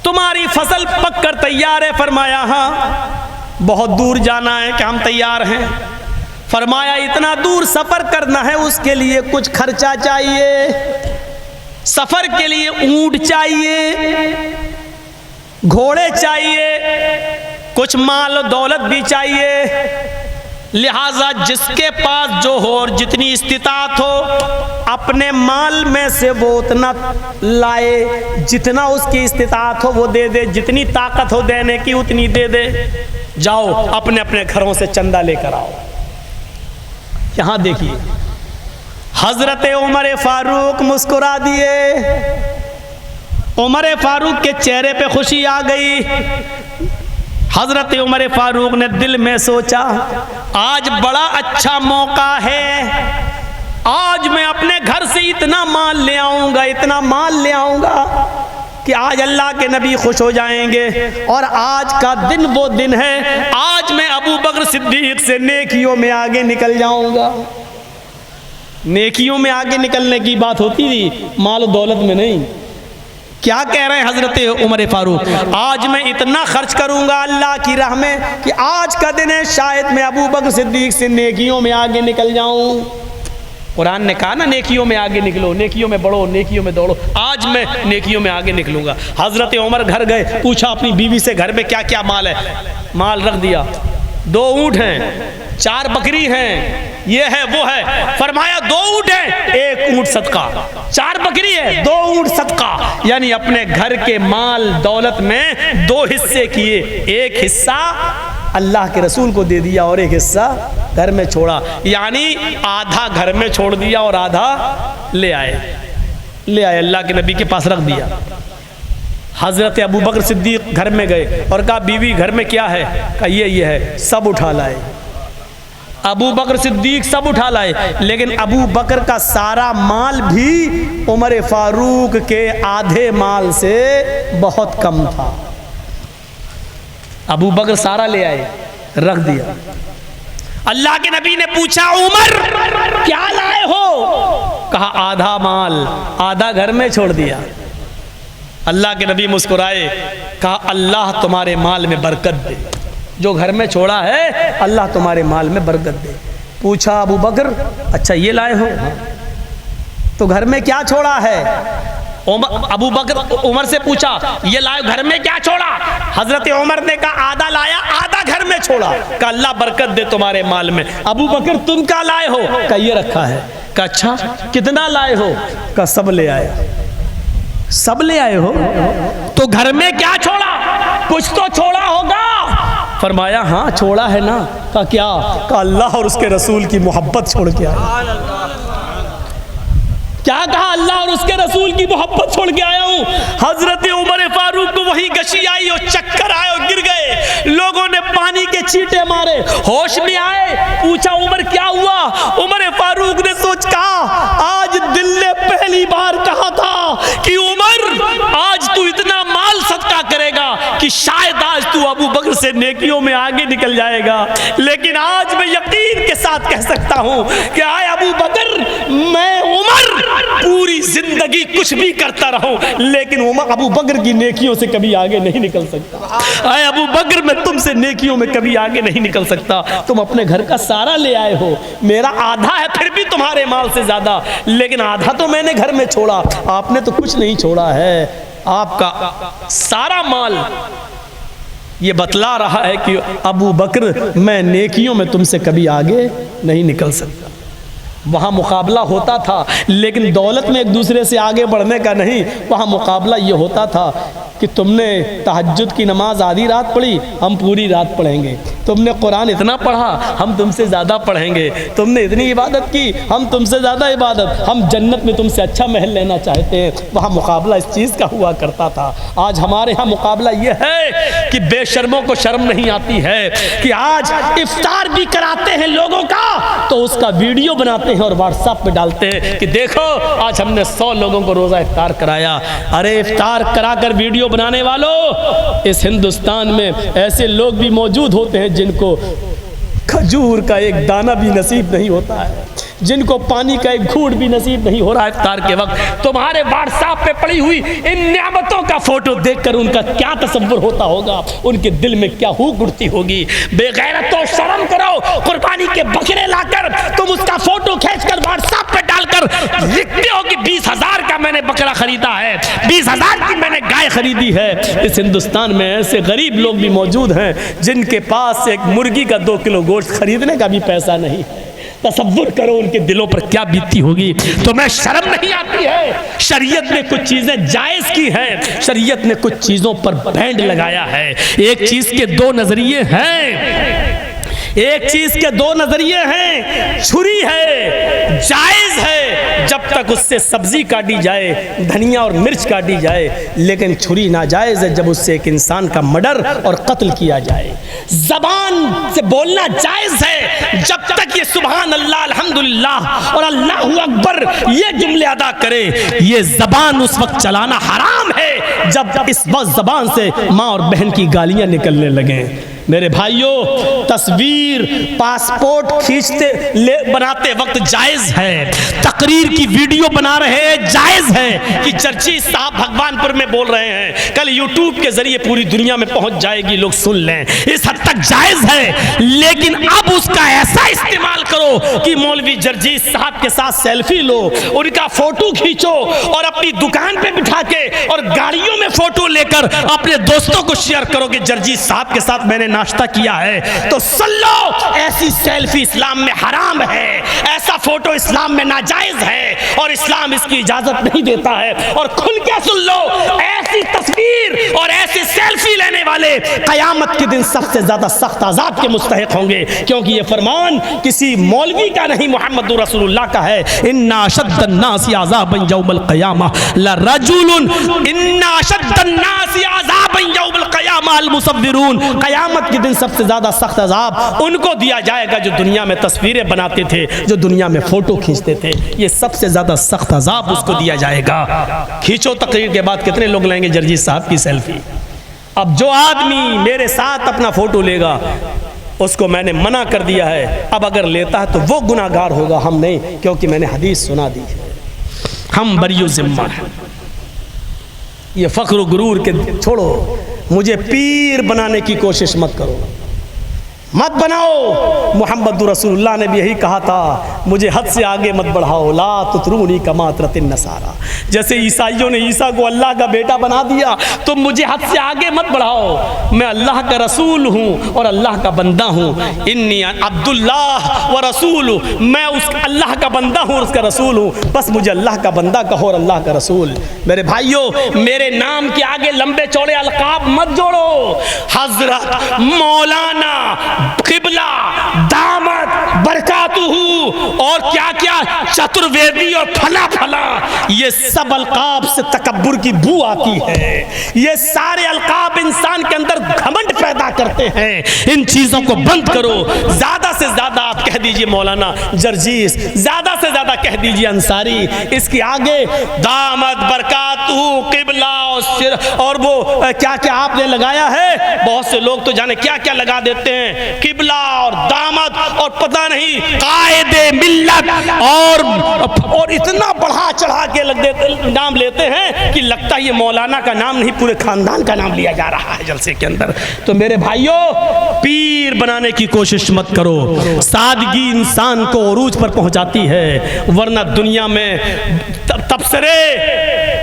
तुम्हारी फसल पक कर तैयार है? फरमाया हाँ। बहुत दूर जाना है? कि हम तैयार हैं। फरमाया इतना दूर सफ़र करना है, उसके लिए कुछ खर्चा चाहिए, सफ़र के लिए ऊंट चाहिए, घोड़े चाहिए, कुछ माल और दौलत भी चाहिए। लिहाजा जिसके पास जो हो और जितनी इस्तिताअत हो अपने माल में से वो उतना लाए, जितना उसकी इस्तिताअत हो वो दे दे, जितनी ताकत हो देने की उतनी दे दे। जाओ अपने अपने घरों से चंदा लेकर आओ। यहां देखिए, हजरत उमर फारूक मुस्कुरा दिए। उमर फारूक के चेहरे पे खुशी आ गई। हजरत उमर फारूक ने दिल में सोचा आज बड़ा अच्छा मौका है, आज मैं अपने घर से इतना माल ले आऊंगा, इतना माल ले आऊंगा कि आज अल्लाह के नबी खुश हो जाएंगे। और आज का दिन वो दिन है, आज मैं अबू बकर सिद्दीक से नेकियों में आगे निकल जाऊंगा। नेकियों में आगे निकलने की बात होती थी, माल दौलत में नहीं। क्या कह रहे हैं हजरत उमर फारूक? आज मैं इतना खर्च करूंगा अल्लाह की राह में कि आज का दिन है, शायद मैं अबू बकर सिद्दीक से नेकियों में आगे निकल जाऊं। कुरान ने कहा ना नेकियों में आगे निकलो, नेकियों में बढ़ो, नेकियों में दौड़ो। आज मैं नेकियों में आगे निकलूंगा। हजरत उमर घर गए, पूछा अपनी बीवी से घर में क्या क्या माल है। माल रख दिया। 2 ऊँट हैं, 4 बकरी हैं, ये है वो है। फरमाया 2 ऊँट हैं, 1 ऊँट सदका, 4 बकरी है, 2 ऊँट सदका। यानी अपने घर के माल दौलत में 2 हिस्से किए, एक हिस्सा अल्लाह के रसूल को दे दिया और एक हिस्सा घर में छोड़ा। यानी आधा घर में छोड़ दिया और आधा ले आए अल्लाह के नबी के पास रख दिया। हजरत अबू बकर सिद्दीक घर में गए और कहा बीवी घर में क्या है? कहा ये है। सब उठा लाए। अबू बकर सिद्दीक सब उठा लाए, लेकिन अबू बकर का सारा माल भी उमर फारूक के आधे माल से बहुत कम था। अबू बकर सारा ले आए, रख दिया। अल्लाह के नबी ने पूछा उमर क्या लाए हो? कहा आधा माल, आधा घर में छोड़ दिया। अल्लाह के नबी मुस्कुराए, कहा अल्लाह तुम्हारे माल में बरकत दे, जो घर में छोड़ा है अल्लाह तुम्हारे माल में बरकत दे। पूछा अबू बकर अच्छा ये लाए हो? तो घर में क्या छोड़ा है? अबू बकर उमर से पूछा ये लाए घर में क्या छोड़ा? हजरत उमर ने कहा आधा लाया, आधा घर में छोड़ा। कहा अल्लाह बरकत दे तुम्हारे माल में। अबू बकर तुम क्या लाए हो? कहा ये रखा है। कहा अच्छा कितना लाए हो? कहा सब ले आया। सब ले आए हो तो घर में क्या छोड़ा? कुछ तो छोड़ा होगा। फरमाया हाँ छोड़ा है ना। कहा क्या? कहा अल्लाह और उसके रसूल की मोहब्बत छोड़ के आया। क्या कहा? अल्लाह और उसके रसूल की मोहब्बत छोड़ के आया हूं। हजरत उमर फारूक को वही गशी आई और चक्कर आए और गिर गए। लोगों ने पानी के छींटे मारे, होश में आए, पूछा उमर क्या हुआ? उमर फारूक ने सोच कहा आज दिल ने पहली बार कहा था कि उमर आज तू इतना माल सदका करेगा कि शायद आज तू अबू बकर से नेकियों में आगे निकल जाएगा। लेकिन आज मैं यकीन के साथ कह सकता हूं कि आए अबू बकर, मैं उमर पूरी जिंदगी कुछ भी करता रहूं लेकिन उमर अबू बकर की नेकियों से कभी आगे नहीं निकल सकता। आए अबू बकर, मैं तुमसे नेकियों में कभी आगे नहीं निकल सकता। तुम अपने घर का सारा ले आए हो, मेरा आधा है फिर भी तुम्हारे माल से ज्यादा, लेकिन आधा तो मैंने घर में छोड़ा, आपने तो कुछ नहीं छोड़ा है। आपका सारा माल ये बतला रहा है कि अबू बकर मैं नेकियों में तुमसे कभी आगे नहीं निकल सकता। वहाँ मुकाबला होता था लेकिन दौलत में एक दूसरे से आगे बढ़ने का नहीं, वहाँ मुकाबला ये होता था कि तुमने तहज्जुद की नमाज आधी रात पढ़ी, हम पूरी रात पढ़ेंगे। तुमने कुरान इतना पढ़ा, हम तुमसे ज़्यादा पढ़ेंगे। तुमने इतनी इबादत की, हम तुमसे ज़्यादा इबादत। हम जन्नत में तुमसे अच्छा महल लेना चाहते हैं। वहाँ मुकाबला इस चीज़ का हुआ करता था। आज हमारे यहाँ मुकाबला ये है कि बेशर्मों को शर्म नहीं आती है कि आज इफ्तार भी कराते हैं लोगों का तो उसका वीडियो बनाते हैं और व्हाट्सएप पे डालते हैं कि देखो आज हमने 100 लोगों को रोज़ा इफ्तार कराया। अरे इफ्तार कराकर वीडियो बनाने वालों, इस हिंदुस्तान में ऐसे लोग भी मौजूद होते हैं जिनको खजूर का एक दाना भी नसीब नहीं होता है, जिनको पानी का एक घूंट भी नसीब नहीं हो रहा है इफ्तार के वक्त। तुम्हारे व्हाट्सएप पे पड़ी हुई इन नियामतों का फोटो देखकर उनका क्या तसव्वुर होता होगा, उनके दिल में क्या हुक उठती होगी। बेगैरतो, शर्म करो। कुर्बानी के बकरे लाकर तुम उसका फोटो खींचकर व्हाट्सएप पे डालकर लिखते हो कि 20,000 का मैंने बकरा खरीदा है, 20,000 की मैंने गाय खरीदी है। इस हिंदुस्तान में ऐसे गरीब लोग भी मौजूद हैं जिनके पास एक मुर्गी का 2 किलो गोश्त खरीदने का भी पैसा नहीं है। तसव्वुर करो उनके दिलों पर क्या बीती होगी। तुम्हें शर्म नहीं आती है? शरीयत ने कुछ चीजें जायज की हैं, शरीयत ने कुछ चीजों पर बैंड लगाया है। एक चीज के 2 नजरिए हैं, एक चीज के 2 नजरिए हैं। छुरी है, जायज है जब तक उससे सब्जी काटी जाए, धनिया और मिर्च काटी जाए, लेकिन छुरी नाजायज है जब उससे एक इंसान का मर्डर और कत्ल किया जाए। जबान से बोलना जायज है जब तक ये सुभान अल्लाह, अल्हम्दुलिल्लाह और अल्लाहु अकबर ये जुमले अदा करे। ये जबान उस वक्त चलाना हराम है जब इस वक्त जबान से माँ और बहन की गालियां निकलने लगे। मेरे भाइयों, तस्वीर पासपोर्ट बनाते वक्त जायज है, तकरीर की वीडियो बना रहे हैं जायज है कि चर्ची साहब भगवानपुर में बोल रहे हैं, कल यूट्यूब के जरिए पूरी दुनिया में पहुंच जाएगी, लोग सुन लें, इस हद तक जायज है। लेकिन अब उसका ऐसा इस्तेमाल करो कि मौलवी जर्जीस साहब के साथ सेल्फी लो, उनका फोटो खींचो और अपनी दुकान पे बिठा के और गाड़ियों में फोटो लेकर अपने दोस्तों को शेयर करो कि जर्जीस साहब के साथ मैंने नाश्ता किया है। तो सुन लो, ऐसी सेल्फी इस्लाम में हराम है, ऐसा फोटो इस्लाम में नाजायज है और इस्लाम इसकी इजाजत नहीं देता है। और खुल के सुन लो, ऐसी तस्वीर और ऐसी सेल्फी लेने वाले कयामत के दिन सबसे ज्यादा सख्त अज़ाब के मुस्तहिक होंगे, क्योंकि ये फरमान किसी मौलवी का नहीं, मोहम्मद रसूलुल्लाह का है। इन्ना अशद्दन्नासी अज़ाबन यौमल क़ियामा लरजुलुन, इन्ना अशद्दन्नासी अज़ाबन यौमल क़ियामा अल मुसव्विरून। कयामत के दिन सबसे ज्यादा सख्त अज़ाब उनको दिया जाएगा जो दुनिया में तस्वीरें बनाते थे, जो दुनिया में फोटो खींचते थे। ये सबसे ज्यादा सख्त अज़ाब उसको दिया जाएगा। खींचो, तकरीर के बाद कितने लोग लेंगे जर्जीस साहब की सेल्फी? अब जो आदमी मेरे साथ अपना फोटो लेगा उसको मैंने मना कर दिया है, अब अगर लेता है तो वो गुनाहगार होगा, हम नहीं, क्योंकि मैंने हदीस सुना दी है, हम बरियो जिम्मा हैं। ये फख्र गुरूर के छोड़ो, मुझे पीर बनाने की कोशिश मत करो। मत बनाओ। मोहम्मद रसूलुल्लाह ने भी यही कहा था, मुझे हद से आगे मत बढ़ाओ, ला तुतरूनी कमा तरतिन नसारा। जैसे ईसाइयों ने ईसा को अल्लाह का बेटा बना दिया, तो मुझे हद से आगे मत बढ़ाओ। मैं अल्लाह का रसूल हूँ और अल्लाह का बंदा हूँ। इन्नी अब्दुल्लाह व रसूल, मैं उस अल्लाह का बंदा हूँ, उसका रसूल हूँ। बस मुझे अल्लाह का बंदा कहो और अल्लाह का रसूल। मेरे भाइयों, मेरे नाम के आगे लंबे चौड़े अलकाब मत जोड़ो। हजरत, मौलाना, किबला, दामद, बरकातुहू और क्या क्या चतुर्वेदी और फला फला, ये सब अलकाब से तकब्बुर की बू आती है। ये सारे अलकाब इंसान के अंदर घमंड पैदा करते हैं। इन चीजों को बंद करो। ज्यादा से ज्यादा आप कह दीजिए मौलाना जर्जीस, ज्यादा से ज्यादा कह दीजिए अंसारी। इसके आगे दामद, बरकातुहू, किबला और वो क्या क्या आपने लगाया है। बहुत से लोग तो जाने क्या क्या लगा देते हैं, किबला और दामद और पता नहीं कायदे मिल्लत और इतना बढ़ा चढ़ा के लग देते, नाम लेते हैं कि लगता है ये मौलाना का नाम नहीं, पूरे खानदान का नाम लिया जा रहा है जलसे के अंदर। तो मेरे भाइयों, पीर बनाने की कोशिश मत करो। सादगी इंसान को उरूज पर पहुंचाती है, वरना दुनिया में तबसरे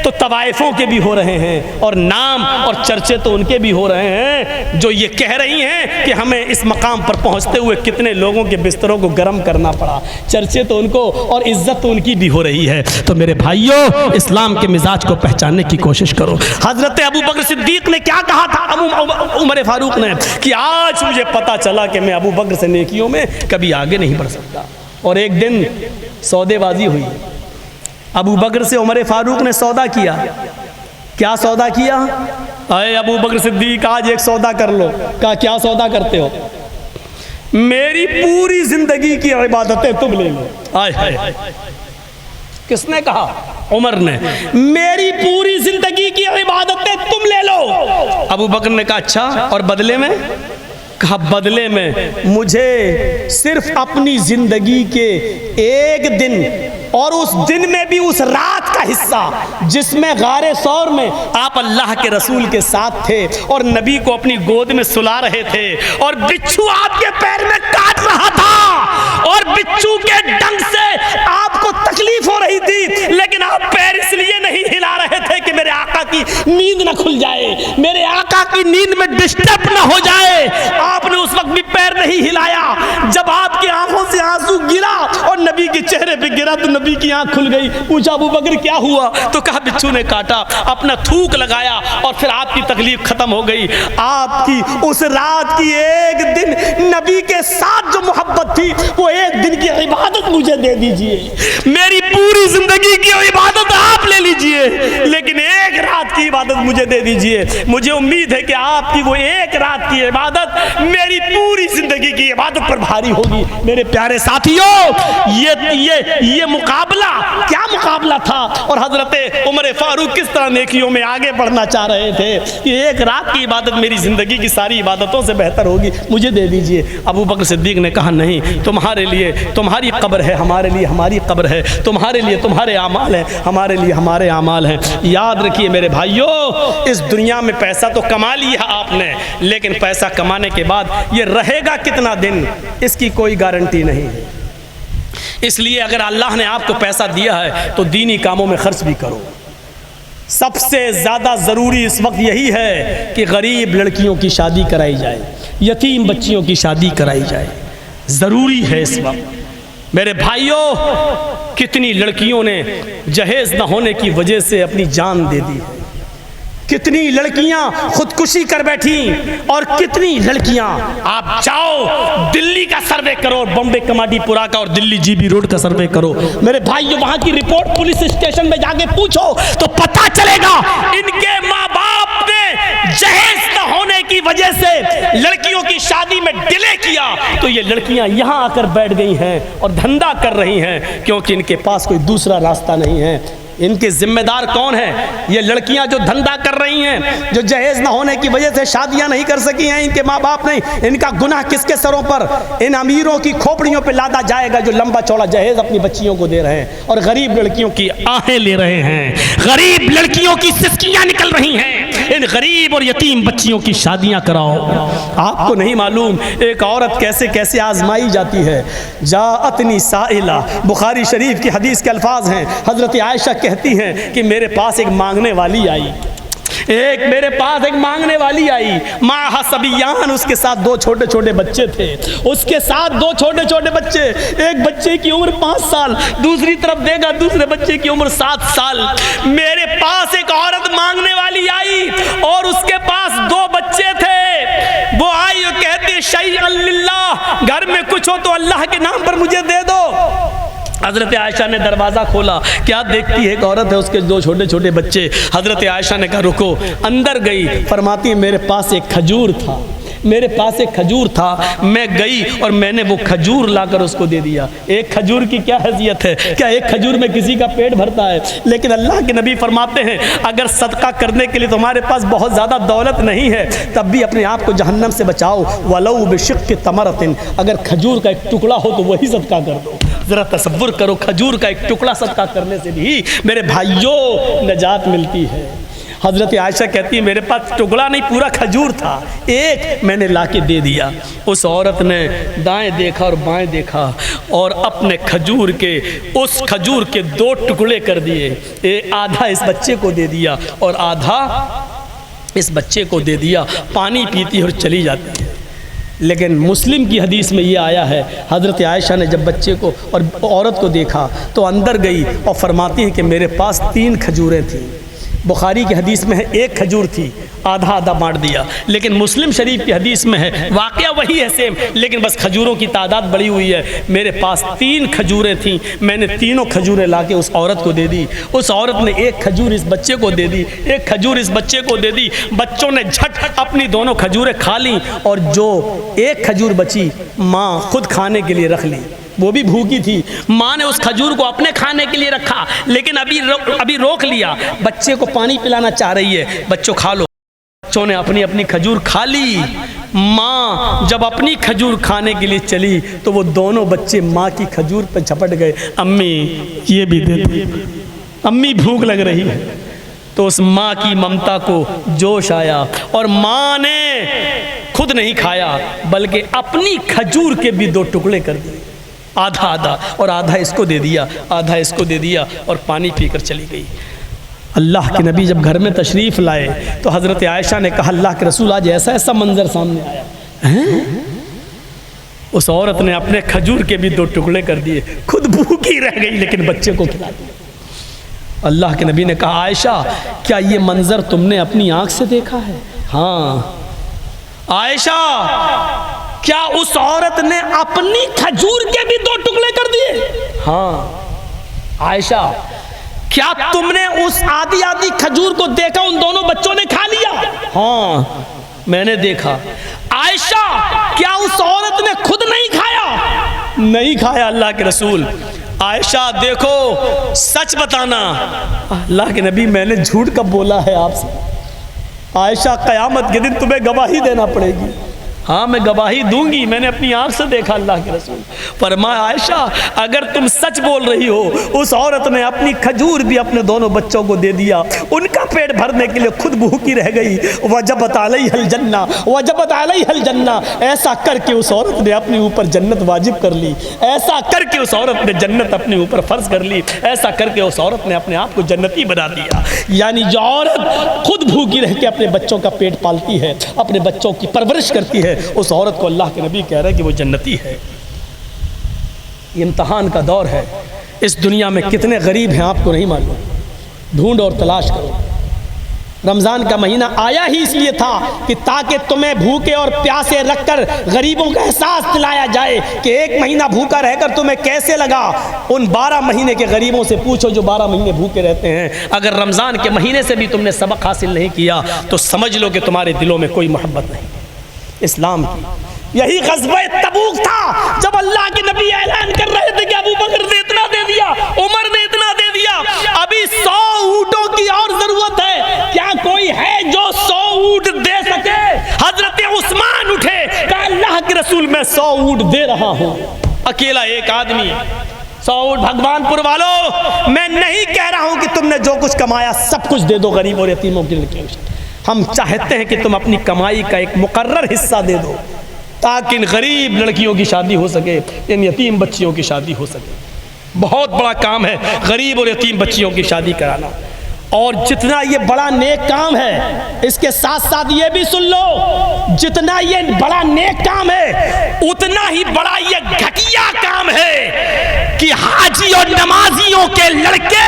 तो तवाइफों के भी हो रहे हैं और नाम और चर्चे तो उनके भी हो रहे हैं जो ये कह रही हैं कि हमें इस मकाम पर पहुंचते हुए कितने लोगों के बिस्तरों को गर्म करना पड़ा। चर्चे तो उनको और इज्जत तो उनकी भी हो रही है। तो मेरे भाइयों, इस्लाम के मिजाज को पहचानने की कोशिश करो। हजरत अबू बकर सिद्दीक ने क्या कहा था उमर फारूक ने कि आज मुझे पता चला कि मैं अबू बकर से नेकियों में कभी आगे नहीं बढ़ सकता। और एक दिन सौदेबाजी हुई, अबू बकर से उमर फारूक ने सौदा किया। क्या सौदा किया? अरे अबू बकर सिद्दीक, आज एक सौदा कर लो। कहा क्या सौदा करते हो? मेरी पूरी जिंदगी की इबादतें तुम ले लो। आय हाय, किसने कहा? उमर ने। मेरी पूरी जिंदगी की इबादतें तुम ले लो। अबू बकर ने कहा अच्छा, और बदले में? कहा बदले में मुझे सिर्फ अपनी जिंदगी के एक दिन, और उस दिन में भी उस रात का हिस्सा जिसमें गारे सौर में आप अल्लाह के रसूल के साथ थे और नबी को अपनी गोद में सुला रहे थे और बिच्छू आपके पैर में काट रहा था और बिच्छू के डंक से आपको तकलीफ हो रही थी, लेकिन आप पैर इसलिए नहीं हिला रहे थे कि मेरे आका की नींद न खुल जाए, मेरे आका की नींद में डिस्टर्ब न हो जाए। आपने उस वक्त भी पैर नहीं हिलाया। जब आपकी आंखों से आंसू गिरा और नबी के चेहरे पे गिरा तो नबी की आंख खुल गई। पूछा अबू बकर क्या हुआ? तो कहा बिच्छू ने काटा। अपना थूक लगाया और फिर आपकी तकलीफ खत्म हो गई। आपकी उस रात की एक दिन नबी के साथ जो मोहब्बत थी, वो एक दिन की इबादत मुझे दे दीजिए। मेरी पूरी जिंदगी की इबादत आप ले लीजिए, लेकिन एक रात की इबादत मुझे दे दीजिए। मुझे उम्मीद है कि आपकी वो एक रात की इबादत मेरी पूरी जिंदगी की इबादत पर भारी होगी। मेरे प्यारे साथियों, ये मुकाबला क्या मुकाबला था। और हजरत उमर फारूक किस तरह नेकियों में आगे बढ़ना चाह रहे थे कि एक रात की इबादत मेरी जिंदगी की सारी इबादतों से बेहतर होगी, मुझे दे दीजिए। अबू बकर सिद्दीक ने कहा नहीं, तुम्हारे लिए तुम्हारी कब्र है, हमारे लिए हमारी कब्र है, तुम्हारे लिए तुम्हारे आमाल हैं, हमारे लिए हमारे आमाल हैं। याद रखिए मेरे भाइयों, इस दुनिया में पैसा तो कमा लिया आपने, लेकिन पैसा कमाने के बाद ये रहेगा कितना दिन, इसकी कोई गारंटी नहीं है। इसलिए अगर अल्लाह ने आपको पैसा दिया है तो दीनी कामों में खर्च भी करो। सबसे ज़्यादा ज़रूरी इस वक्त यही है कि गरीब लड़कियों की शादी कराई जाए, यतीम बच्चियों की शादी कराई जाए, ज़रूरी है इस वक्त। मेरे भाइयों, कितनी लड़कियों ने जहेज़ न होने की वजह से अपनी जान दे दी, कितनी लड़कियां खुदकुशी कर बैठी, और कितनी लड़कियां, आप जाओ दिल्ली का सर्वे करो, बॉम्बे कमाटीपुरा का और दिल्ली जीबी रोड का सर्वे करो मेरे भाइयों, वहां की रिपोर्ट पुलिस स्टेशन में जाके पूछो तो पता चलेगा इनके माँ बाप ने जहेज न होने की वजह से लड़कियों की शादी में डिले किया, तो ये लड़कियां यहां आकर बैठ गई हैं और धंधा कर रही हैं, क्योंकि इनके पास कोई दूसरा रास्ता नहीं है। इनके जिम्मेदार कौन है? ये लड़कियां जो धंधा कर रही हैं, जो जहेज ना होने की वजह से शादियां नहीं कर सकी हैं, इनके माँ बाप नहीं। इनका गुनाह किसके सरों पर? इन अमीरों की खोपड़ियों पे लादा जाएगा जो लंबा चौड़ा जहेज अपनी बच्चियों को दे रहे हैं और गरीब लड़कियों की आहें ले रहे हैं, गरीब लड़कियों की सिसकियां निकल रही हैं, इन गरीब और यतीम बच्चियों की शादियां कराओ। आपको नहीं मालूम एक औरत कैसे कैसे आजमाई जाती है। जाअतनी साइला, बुखारी शरीफ की हदीस के अल्फाज हैं। हजरत आयशा कहती हैं कि मेरे पास एक मांगने वाली आई, मेरे पास एक मांगने वाली आई। माहा सबियान, उसके साथ दो छोटे छोटे बच्चे थे, उसके साथ दो छोटे छोटे बच्चे, एक बच्चे की उम्र 5 साल, दूसरी तरफ देखा दूसरे बच्चे की उम्र 7 साल। मेरे पास एक औरत मांगने वाली आई और उसके पास 2 बच्चे थे। वो आई और कहती शैअन लिल्लाह, घर में कुछ हो तो अल्लाह के नाम पर मुझे दे दो। हजरत आयशा ने दरवाज़ा खोला, क्या देखती है एक औरत है, उसके 2 छोटे छोटे बच्चे। हजरत आयशा ने कहा रुको, अंदर गई, फरमाती है मेरे पास एक खजूर था, मेरे पास एक खजूर था, मैं गई और मैंने वो खजूर लाकर उसको दे दिया। एक खजूर की क्या हैसियत है, क्या एक खजूर में किसी का पेट भरता है? लेकिन अल्लाह के नबी फरमाते हैं अगर सदका करने के लिए तुम्हारे पास बहुत ज़्यादा दौलत नहीं है तब भी अपने आप को जहन्नम से बचाओ। वलौ बिशिक्क़ि तमरतिन, अगर खजूर का एक टुकड़ा हो तो वही सदका कर दो। ज़रा तसव्वुर करो, खजूर का एक टुकड़ा सदका करने से भी मेरे भाइयों नजात मिलती है। हज़रत आयशा कहती है मेरे पास टुकड़ा नहीं, पूरा खजूर था, एक मैंने लाके दे दिया। उस औरत ने दाएं देखा और बाएं देखा और अपने खजूर के, उस खजूर के 2 टुकड़े कर दिए। आधा इस बच्चे को दे दिया और आधा इस बच्चे को दे दिया। पानी पीती और चली जाती है। लेकिन मुस्लिम की हदीस में ये आया है, हज़रत आयशा ने जब बच्चे को और औरत को देखा तो अंदर गई और फरमाती है कि मेरे पास 3 खजूरें थीं। बुखारी की हदीस में है 1 खजूर थी, आधा आधा बांट दिया। लेकिन मुस्लिम शरीफ की हदीस में है वाक़या वही है सेम, लेकिन बस खजूरों की तादाद बढ़ी हुई है। मेरे पास 3 खजूरें थीं, मैंने तीनों खजूरें लाके उस औरत को दे दी। उस औरत ने 1 खजूर इस बच्चे को दे दी, 1 खजूर इस बच्चे को दे दी। बच्चों ने झट अपनी दोनों खजूरें खा ली और जो 1 खजूर बची माँ खुद खाने के लिए रख ली। वो भी भूखी थी, माँ ने उस खजूर को अपने खाने के लिए रखा, लेकिन अभी रोक लिया। बच्चे को पानी पिलाना चाह रही है, बच्चों खा लो। बच्चों ने अपनी अपनी खजूर खा ली। माँ जब अपनी खजूर खाने के लिए चली तो वो दोनों बच्चे माँ की खजूर पर झपट गए, अम्मी ये भी दे दो, अम्मी भूख लग रही है। तो उस माँ की ममता को जोश आया और माँ ने खुद नहीं खाया बल्कि अपनी खजूर के भी 2 टुकड़े कर दिए, आधा आधा, और आधा इसको दे दिया, आधा इसको दे दिया और पानी पीकर चली गई। अल्लाह के नबी जब घर में तशरीफ़ लाए तो हज़रत आयशा ने कहा अल्लाह के रसूल आज ऐसा ऐसा मंजर सामने आया है। उस औरत ने अपने खजूर के भी 2 टुकड़े कर दिए, खुद भूखी रह गई लेकिन बच्चे को खिला दिया। अल्लाह के नबी ने कहा आयशा क्या ये मंजर तुमने अपनी आँख से देखा है? हाँ। आयशा क्या उस औरत ने अपनी खजूर के भी 2 टुकड़े कर दिए? हाँ। आयशा क्या तुमने उस आधी आधी खजूर को देखा, उन दोनों बच्चों ने खा लिया? हाँ मैंने देखा। आयशा क्या उस औरत ने खुद नहीं खाया? नहीं खाया अल्लाह के रसूल। आयशा देखो सच बताना। अल्लाह के नबी मैंने झूठ कब बोला है आपसे? आयशा क़यामत के दिन तुम्हें गवाही देना पड़ेगी। हाँ मैं गवाही दूंगी, मैंने अपनी आंख से देखा अल्लाह के रसूल। फरमाया आयशा अगर तुम सच बोल रही हो, उस औरत ने अपनी खजूर भी अपने दोनों बच्चों को दे दिया, उनका पेट भरने के लिए खुद भूखी रह गई। वजबत अलैहल जन्ना, वजबत अलैहल जन्ना, ऐसा करके उस औरत ने अपने ऊपर जन्नत वाजिब कर ली, ऐसा करके उस औरत ने जन्नत अपने ऊपर फर्ज कर ली, ऐसा करके उस औरत ने अपने आप को जन्नती बना दिया। यानी जो औरत खुद भूखी रह के अपने बच्चों का पेट पालती है, अपने बच्चों की परवरिश करती है, उस औरत को अल्लाह के नबी कह रहे हैं कि वो जन्नती है। इम्तिहान का दौर है, इस दुनिया में कितने गरीब हैं आपको नहीं मालूम, ढूंढ और तलाश करो। रमज़ान का महीना आया ही इसलिए था कि ताकि तुम्हें भूखे और प्यासे रखकर गरीबों का एहसास दिलाया जाए कि 1 महीना भूखा रहकर तुम्हें कैसे लगा। उन 12 महीने के गरीबों से पूछो जो 12 महीने भूखे रहते हैं। अगर रमज़ान के महीने से भी तुमने सबक हासिल नहीं किया तो समझ लो कि तुम्हारे दिलों में कोई मोहब्बत नहीं इस्लाम की। यही ग़ज़वा तबूक था जब अल्लाह के नबी ऐलान कर रहे थे कि अबू बकर ने इतना दे दिया, उमर ने इतना दे दिया, अभी 100 ऊँटों की और जरूरत है। क्या कोई है जो 100 ऊँट दे सके? हजरत उस्मान उठे, कहा अल्लाह के रसूल मैं 100 ऊँट दे रहा हूँ। अकेला एक आदमी 100 ऊँट। भगवानपुर वालों मैं नहीं कह रहा हूँ कि तुमने जो कुछ कमाया सब कुछ दे दो गरीब और यतीमों के लिए। हम चाहते हैं कि तुम अपनी कमाई का एक मुकर्रर हिस्सा दे दो ताकि इन गरीब लड़कियों की शादी हो सके, इन यतीम बच्चियों की शादी हो सके। बहुत बड़ा काम है गरीब और यतीम बच्चियों की शादी कराना। और जितना ये बड़ा नेक काम है, इसके साथ साथ ये भी सुन लो, जितना ये बड़ा नेक काम है उतना ही बड़ा ये घटिया काम है कि हाजी और नमाजियों के लड़के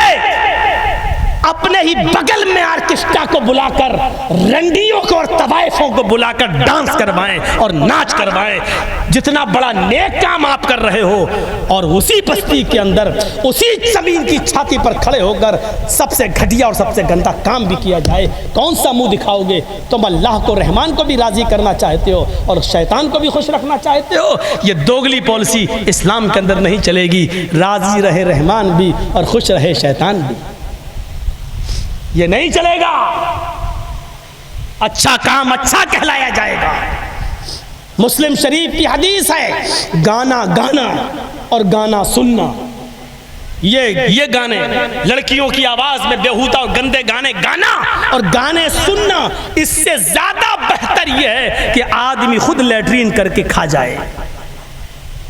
अपने ही बगल में आर्केस्ट्रा को बुलाकर, रंडियों को और तवाइफों को बुलाकर डांस करवाएं और नाच करवाएं। जितना बड़ा नेक काम आप कर रहे हो और उसी बस्ती के अंदर, उसी जमीन की छाती पर खड़े होकर सबसे घटिया और सबसे गंदा काम भी किया जाए, कौन सा मुंह दिखाओगे? तुम अल्लाह को, रहमान को भी राजी करना चाहते हो और शैतान को भी खुश रखना चाहते हो। ये दोगली पॉलिसी इस्लाम के अंदर नहीं चलेगी। राजी रहे रहमान भी और खुश रहे शैतान भी, ये नहीं चलेगा। अच्छा काम अच्छा कहलाया जाएगा। मुस्लिम शरीफ की हदीस है, गाना गाना और गाना सुनना, ये गाने, लड़कियों की आवाज में बेहुदा और गंदे गाने गाना और गाने सुनना, इससे ज्यादा बेहतर यह है कि आदमी खुद लैट्रीन करके खा जाए।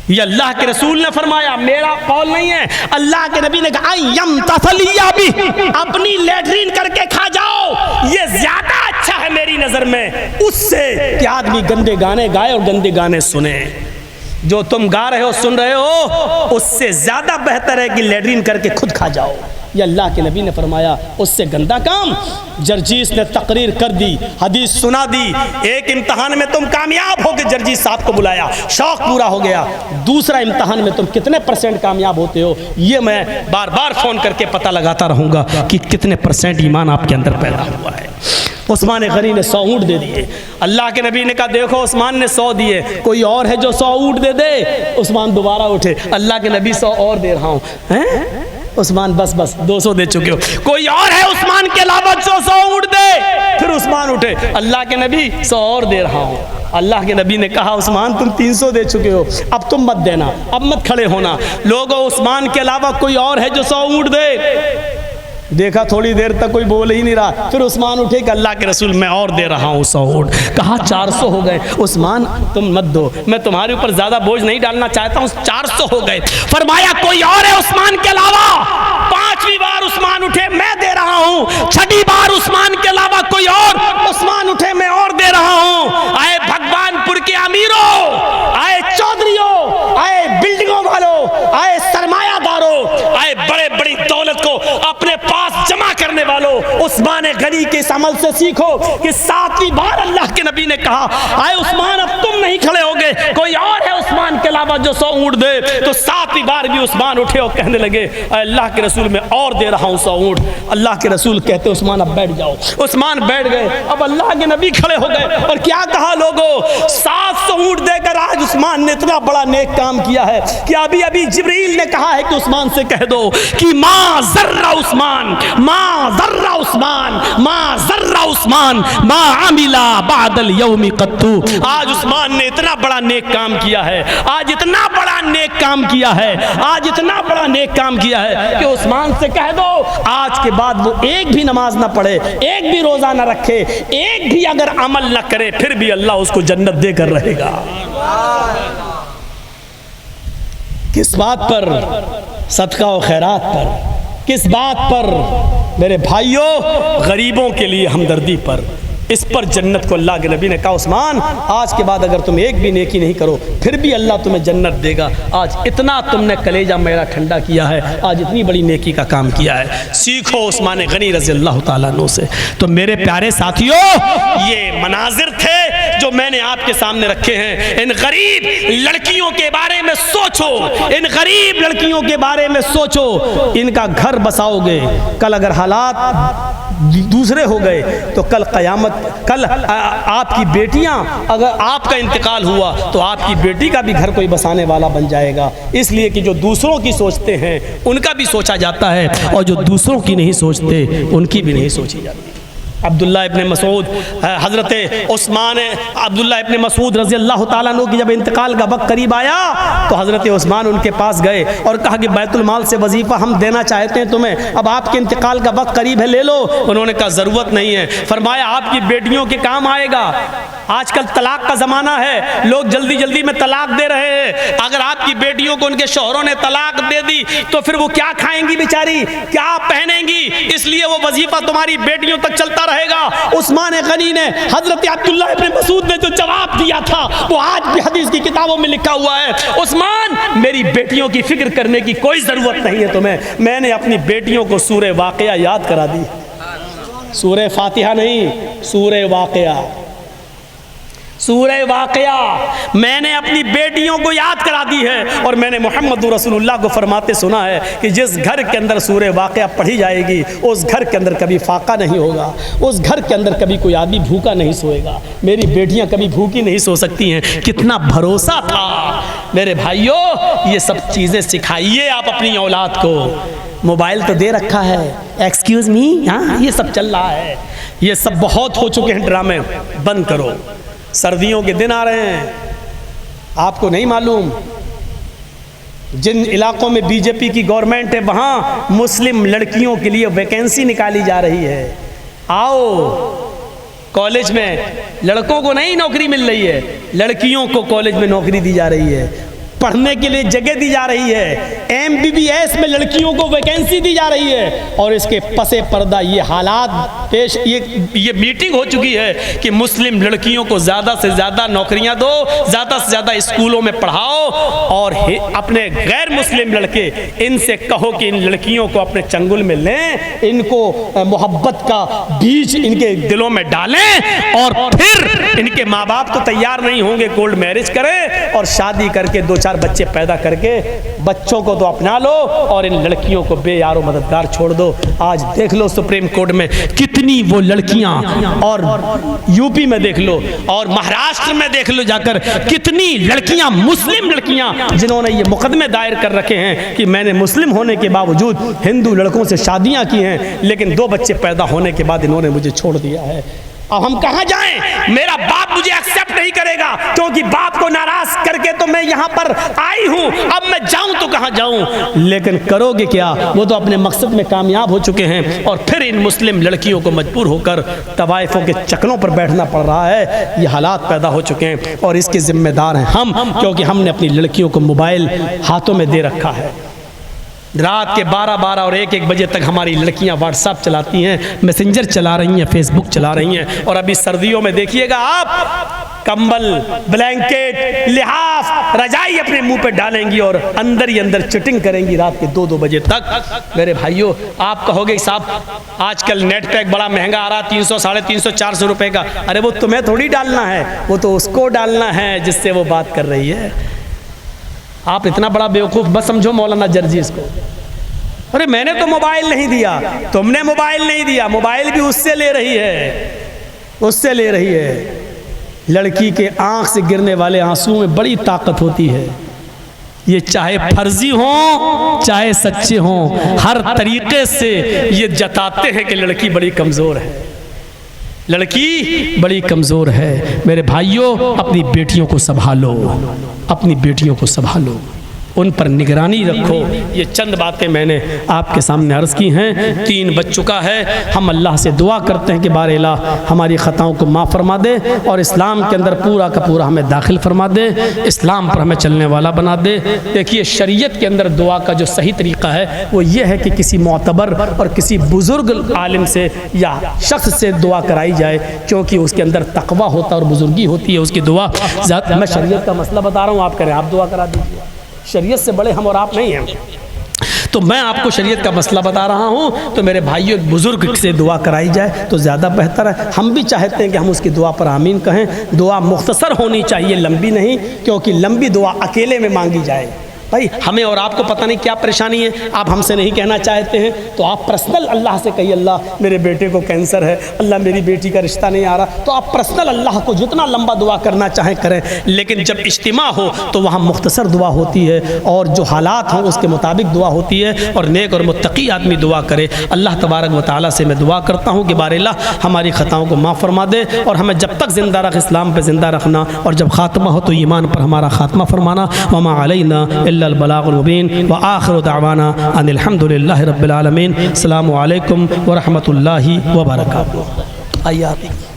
ये अल्लाह के रसूल ने फरमाया, मेरा कौल नहीं है, अल्लाह के नबी ने कहा यम तसलिया भी, अपनी लैट्रीन करके खा जाओ, ये ज्यादा अच्छा है मेरी नजर में उससे कि आदमी गंदे गाने गाए और गंदे गाने सुने। जो तुम गा रहे हो, सुन रहे हो, उससे ज्यादा बेहतर है कि लैट्रीन करके खुद खा जाओ। ये अल्लाह के नबी ने फरमाया, उससे गंदा काम। जर्जीस ने तकरीर कर दी, हदीस सुना दी, एक इम्तहान में तुम कामयाब हो गए, जर्जीस साहब को बुलाया, शौक पूरा हो गया। दूसरा इम्तहान में तुम कितने % कामयाब होते हो, ये मैं बार बार फोन करके पता लगाता रहूंगा कि कितने % ईमान आपके अंदर पैदा हुआ है। उस्मान गनी ने 100 ऊँट दे दिए। अल्लाह के नबी ने कहा, देखो उस्मान ने 100 दिए, कोई और है जो 100 ऊँट दे दे। उस्मान दोबारा उठे, अल्लाह के नबी 100 और दे रहा हूँ। हैं उस्मान, बस 200 दे चुके हो, कोई और है उस्मान के अलावा जो 100 ऊँट दे। फिर उस्मान उठे, अल्लाह के नबी 100 और दे रहा हूँ। अल्लाह के नबी ने कहा, उस्मान तुम 300 दे चुके हो, अब तुम मत देना, अब मत खड़े होना। लोगों, उस्मान के अलावा कोई और है जो 100 ऊँट दे। देखा थोड़ी देर तक कोई बोल ही नहीं रहा, फिर उस्मान उठे कि अल्लाह के रसूल मैं और दे रहा हूँ 100 ऊँट। कहा 400 हो गए। उस्मान तुम मत दो, मैं तुम्हारे ऊपर ज्यादा बोझ नहीं डालना चाहता हूँ। 400 हो गए। फरमाया कोई और है उस्मान के अलावा। 5वीं बार उस्मान उठे, मैं दे रहा हूँ। 6ठी बार उस्मान के अलावा कोई और, उस्मान उठे, मैं और दे रहा हूँ। आए भगवानपुर के अमीरों, आए चौधरियों, आए बिल्डिंगों वालों, आए सरमायादारों, आए बड़े बड़ी दौलत को अपने पास जमा करने वालों, उस्मान गनी के इस अमल से सीखो कि 7वीं बार अल्लाह के नबी ने कहा, आए उस्मान अब तुम नहीं खड़े होगे, कोई और है उस्मान के अलावा जो 100 ऊँट दे। तो 7वीं बार भी उस्मान उठे और कहने लगे, अल्लाह के रसूल मैं और दे रहा हूँ 100 ऊँट। अल्लाह के रसूल कहते, उस्मान अब बैठ जाओ। उस्मान बैठ गए। अब अल्लाह के नबी खड़े हो गए और क्या कहा, लोगों 700 ऊँट देकर आज उस्मान ने इतना बड़ा नेक काम किया है कि अभी अभी जिब्रील ने कहा है कि उस्मान से कह दो कि मा ज़र्रा उस्मान, मा ज़र्रा उस्मान, मा ज़र्रा उस्मान, मा आमिला बादल यौमी कत्तू। आज उस्मान ने इतना बड़ा नेक काम किया है, आज इतना बड़ा नेक काम किया है, आज इतना बड़ा नेक काम किया है कि उस्मान से कह दो आज के बाद वो एक भी नमाज ना पढ़े, एक भी रोजा ना रखे, एक भी अगर अमल ना करे, फिर भी अल्लाह उसको जन्नत देकर रहेगा। किस बात पर? सदका और खैरात पर। किस बात पर? मेरे भाइयों, गरीबों के लिए हमदर्दी पर। इस पर जन्नत को अल्लाह के नबी ने कहा, उस्मान आज के बाद अगर तुम एक भी नेकी नहीं करो फिर भी अल्लाह तुम्हें जन्नत देगा। आज इतना तुमने कलेजा मेरा ठंडा किया है, आज इतनी बड़ी नेकी का काम किया है। सीखो उस्मान गनी रज़ी अल्लाह तआला अन्हु से। तो मेरे प्यारे साथियों, ये मनाजिर थे जो मैंने आपके सामने रखे हैं। इन गरीब लड़कियों के बारे में सोचो, इन गरीब लड़कियों के बारे में सोचो। इनका घर बसाओगे, कल अगर हालात दूसरे हो गए तो कल क़यामत, कल आपकी बेटियां, अगर आपका इंतकाल हुआ तो आपकी बेटी का भी घर कोई बसाने वाला बन जाएगा। इसलिए कि जो दूसरों की सोचते हैं उनका भी सोचा जाता है और जो दूसरों की नहीं सोचते उनकी भी नहीं सोची जाती। अब्दुल्ला इब्ने मसूद, हज़रत उस्मान अब्दुल्ला इब्ने मसूद रज़ी अल्लाह ताला अन्हु की जब इंतकाल का वक्त करीब आया तो हज़रत उस्मान उनके पास गए और कहा कि बैतुल माल से वजीफ़ा हम देना चाहते हैं तुम्हें, अब आपके इंतकाल का वक्त करीब है, ले लो। उन्होंने कहा ज़रूरत नहीं है। फरमाया आपकी बेटियों के काम आएगा। आजकल तलाक का ज़माना है, लोग जल्दी जल्दी में तलाक दे रहे हैं। अगर आपकी बेटियों को उनके शौहरों ने तलाक दे दी तो फिर वो क्या खाएंगी बेचारी, क्या पहनेंगी, इसलिए वो वजीफ़ा तुम्हारी बेटियों तक चलता रहेगा। उस्मान गनी ने हजरत अब्दुल्ला इब्ने मसूद ने जो जवाब दिया था वो आज भी हदीस की किताबों में लिखा हुआ है। उस्मान, मेरी बेटियों की फिक्र करने की कोई जरूरत नहीं है तुम्हें, मैंने अपनी बेटियों को सूरह वाक़िया याद करा दी। सूरह फातिहा नहीं, सूरह वाक़िया, सूरह वाक़िया मैंने अपनी बेटियों को याद करा दी है। और मैंने मोहम्मद रसूलुल्लाह को फरमाते सुना है कि जिस घर के अंदर सूरह वाक़िया पढ़ी जाएगी उस घर के अंदर कभी फाका नहीं होगा, उस घर के अंदर कभी कोई आदमी भूखा नहीं सोएगा। मेरी बेटियां कभी भूखी नहीं सो सकती हैं। कितना भरोसा था मेरे भाइयों। ये सब चीज़ें सिखाइए आप अपनी औलाद को। मोबाइल तो दे रखा है, एक्सक्यूज़ मी, हाँ ये सब चल रहा है, ये सब बहुत हो चुके हैं ड्रामे, बंद करो। सर्दियों के दिन आ रहे हैं, आपको नहीं मालूम जिन इलाकों में बीजेपी की गवर्नमेंट है वहाँ मुस्लिम लड़कियों के लिए वैकेंसी निकाली जा रही है। आओ, कॉलेज में लड़कों को नहीं नौकरी मिल रही है, लड़कियों को कॉलेज में नौकरी दी जा रही है, पढ़ने के लिए जगह दी जा रही है, MBBS में लड़कियों को वैकेंसी दी जा रही है। और इसके पसे पर्दा ये हालात पेश, ये मीटिंग हो चुकी है कि मुस्लिम लड़कियों को ज़्यादा से ज़्यादा नौकरियां दो, ज़्यादा से ज़्यादा स्कूलों में पढ़ाओ, और अपने गैर मुस्लिम लड़के इनसे कहो कि इन लड़कियों को अपने चंगुल में लें, इनको मोहब्बत का बीज इनके दिलों में डालें, और फिर इनके माँ बाप तो तैयार नहीं होंगे, कोल्ड मैरिज करें और शादी करके 2-4 बच्चे पैदा करके बच्चों को तो अपना लो और इन लड़कियों को बेयारो मददगार छोड़ दो। आज देख लो सुप्रीम कोर्ट में कितनी वो लड़कियां, और यूपी में देख लो और महाराष्ट्र में देख लो जाकर कितनी लड़कियां, मुस्लिम लड़कियां जिन्होंने ये मुकदमे दायर कर रखे हैं कि मैंने मुस्लिम होने के बावजूद हिंदू लड़कों से शादियां की हैं, लेकिन 2 बच्चे पैदा होने के बाद इन्होंने मुझे छोड़ दिया है। अब हम कहाँ जाएं? मेरा बाप मुझे एक्सेप्ट नहीं करेगा, क्योंकि बाप को नाराज करके तो मैं यहाँ पर आई हूँ, अब मैं जाऊँ तो कहाँ जाऊँ। लेकिन करोगे क्या? वो तो अपने मकसद में कामयाब हो चुके हैं, और फिर इन मुस्लिम लड़कियों को मजबूर होकर तवाइफों के चक्रों पर बैठना पड़ रहा है। ये हालात पैदा हो चुके हैं और इसके जिम्मेदार हैं हम, क्योंकि हमने अपनी लड़कियों को मोबाइल हाथों में दे रखा है। रात के 12-12 और 1-1 बजे तक हमारी लड़कियां व्हाट्सएप चलाती हैं, मैसेंजर चला रही हैं, फेसबुक चला रही हैं। और अभी सर्दियों में देखिएगा आप, कंबल, ब्लैंकेट, लिहाफ, रजाई अपने मुंह पे डालेंगी और अंदर ही अंदर चिटिंग करेंगी रात के 2-2 बजे तक। मेरे भाइयों, आप कहोगे साहब आजकल नेट पैक बड़ा महंगा आ रहा, 300, 350, 400 रुपए का। अरे वो तुम्हें थोड़ी डालना है, वो तो उसको डालना है जिससे वो बात कर रही है। आप इतना बड़ा बेवकूफ़ बस समझो मौलाना जर्जी इसको। अरे मैंने तो मोबाइल नहीं दिया, तुमने मोबाइल नहीं दिया, मोबाइल भी उससे ले रही है, उससे ले रही है। लड़की के आंख से गिरने वाले आंसुओं में बड़ी ताकत होती है। ये चाहे फर्जी हों चाहे सच्चे हों, हर तरीके से ये जताते हैं कि लड़की बड़ी कमज़ोर है, लड़की बड़ी कमज़ोर है। मेरे भाइयों, अपनी बेटियों को संभालो, अपनी बेटियों को संभालो, उन पर निगरानी रखो। ये चंद बातें मैंने आपके सामने अर्ज़ की हैं। 3 बज चुका है। हम अल्लाह से दुआ करते हैं कि बार इलाह हमारी ख़ताओं को माफ़ फरमा दे और इस्लाम के अंदर पूरा का पूरा हमें दाखिल फरमा दे, इस्लाम पर हमें चलने वाला बना दे। देखिए, शरीयत के अंदर दुआ का जो सही तरीक़ा है वो ये है कि किसी मोतबर और किसी बुज़ुर्ग आलिम से या शख्स से दुआ कराई जाए, क्योंकि उसके अंदर तक़वा होता है और बुज़ुर्गी होती है उसकी दुआ। मैं शरीयत का मसला बता रहा हूँ, आप करें, आप दुआ करा दीजिए। शरीयत से बड़े हम और आप नहीं हैं, तो मैं आपको शरीयत का मसला बता रहा हूँ। तो मेरे भाइयों, एक बुज़ुर्ग से दुआ कराई जाए तो ज़्यादा बेहतर है। हम भी चाहते हैं कि हम उसकी दुआ पर आमीन कहें। दुआ मुख्तसर होनी चाहिए, लंबी नहीं, क्योंकि लंबी दुआ अकेले में मांगी जाए भाई हमें और आपको पता नहीं क्या परेशानी है, आप हमसे नहीं कहना चाहते हैं तो आप पर्सनल अल्लाह से कहिए, अल्लाह मेरे बेटे को कैंसर है, अल्लाह मेरी बेटी का रिश्ता नहीं आ रहा, तो आप पर्सनल अल्लाह को जितना लंबा दुआ करना चाहें करें। लेकिन जब इज्तिमा हो तो वहाँ मुख्तसर दुआ होती है और जो हालात हों उसके मुताबिक दुआ होती है, और नेक और मुत्तकी आदमी दुआ करे। अल्लाह तबारक व तआला से मैं दुआ करता हूँ कि बारिल्लाह हमारी ख़ताओं को माफ़ फरमा दे और हमें जब तक ज़िंदा रख इस्लाम पर ज़िंदा रखना, और जब ख़ात्मा हो तो ईमान पर हमारा ख़ात्मा फरमाना। वमा अलैना इल्लल बलागुल मुबीन व आखिरु दअवाना अनिल हम्दुलिल्लाहि रब्बिल आलमीन। अस्सलामु अलैकुम व रहमतुल्लाहि व बरकातुहू। आइए आप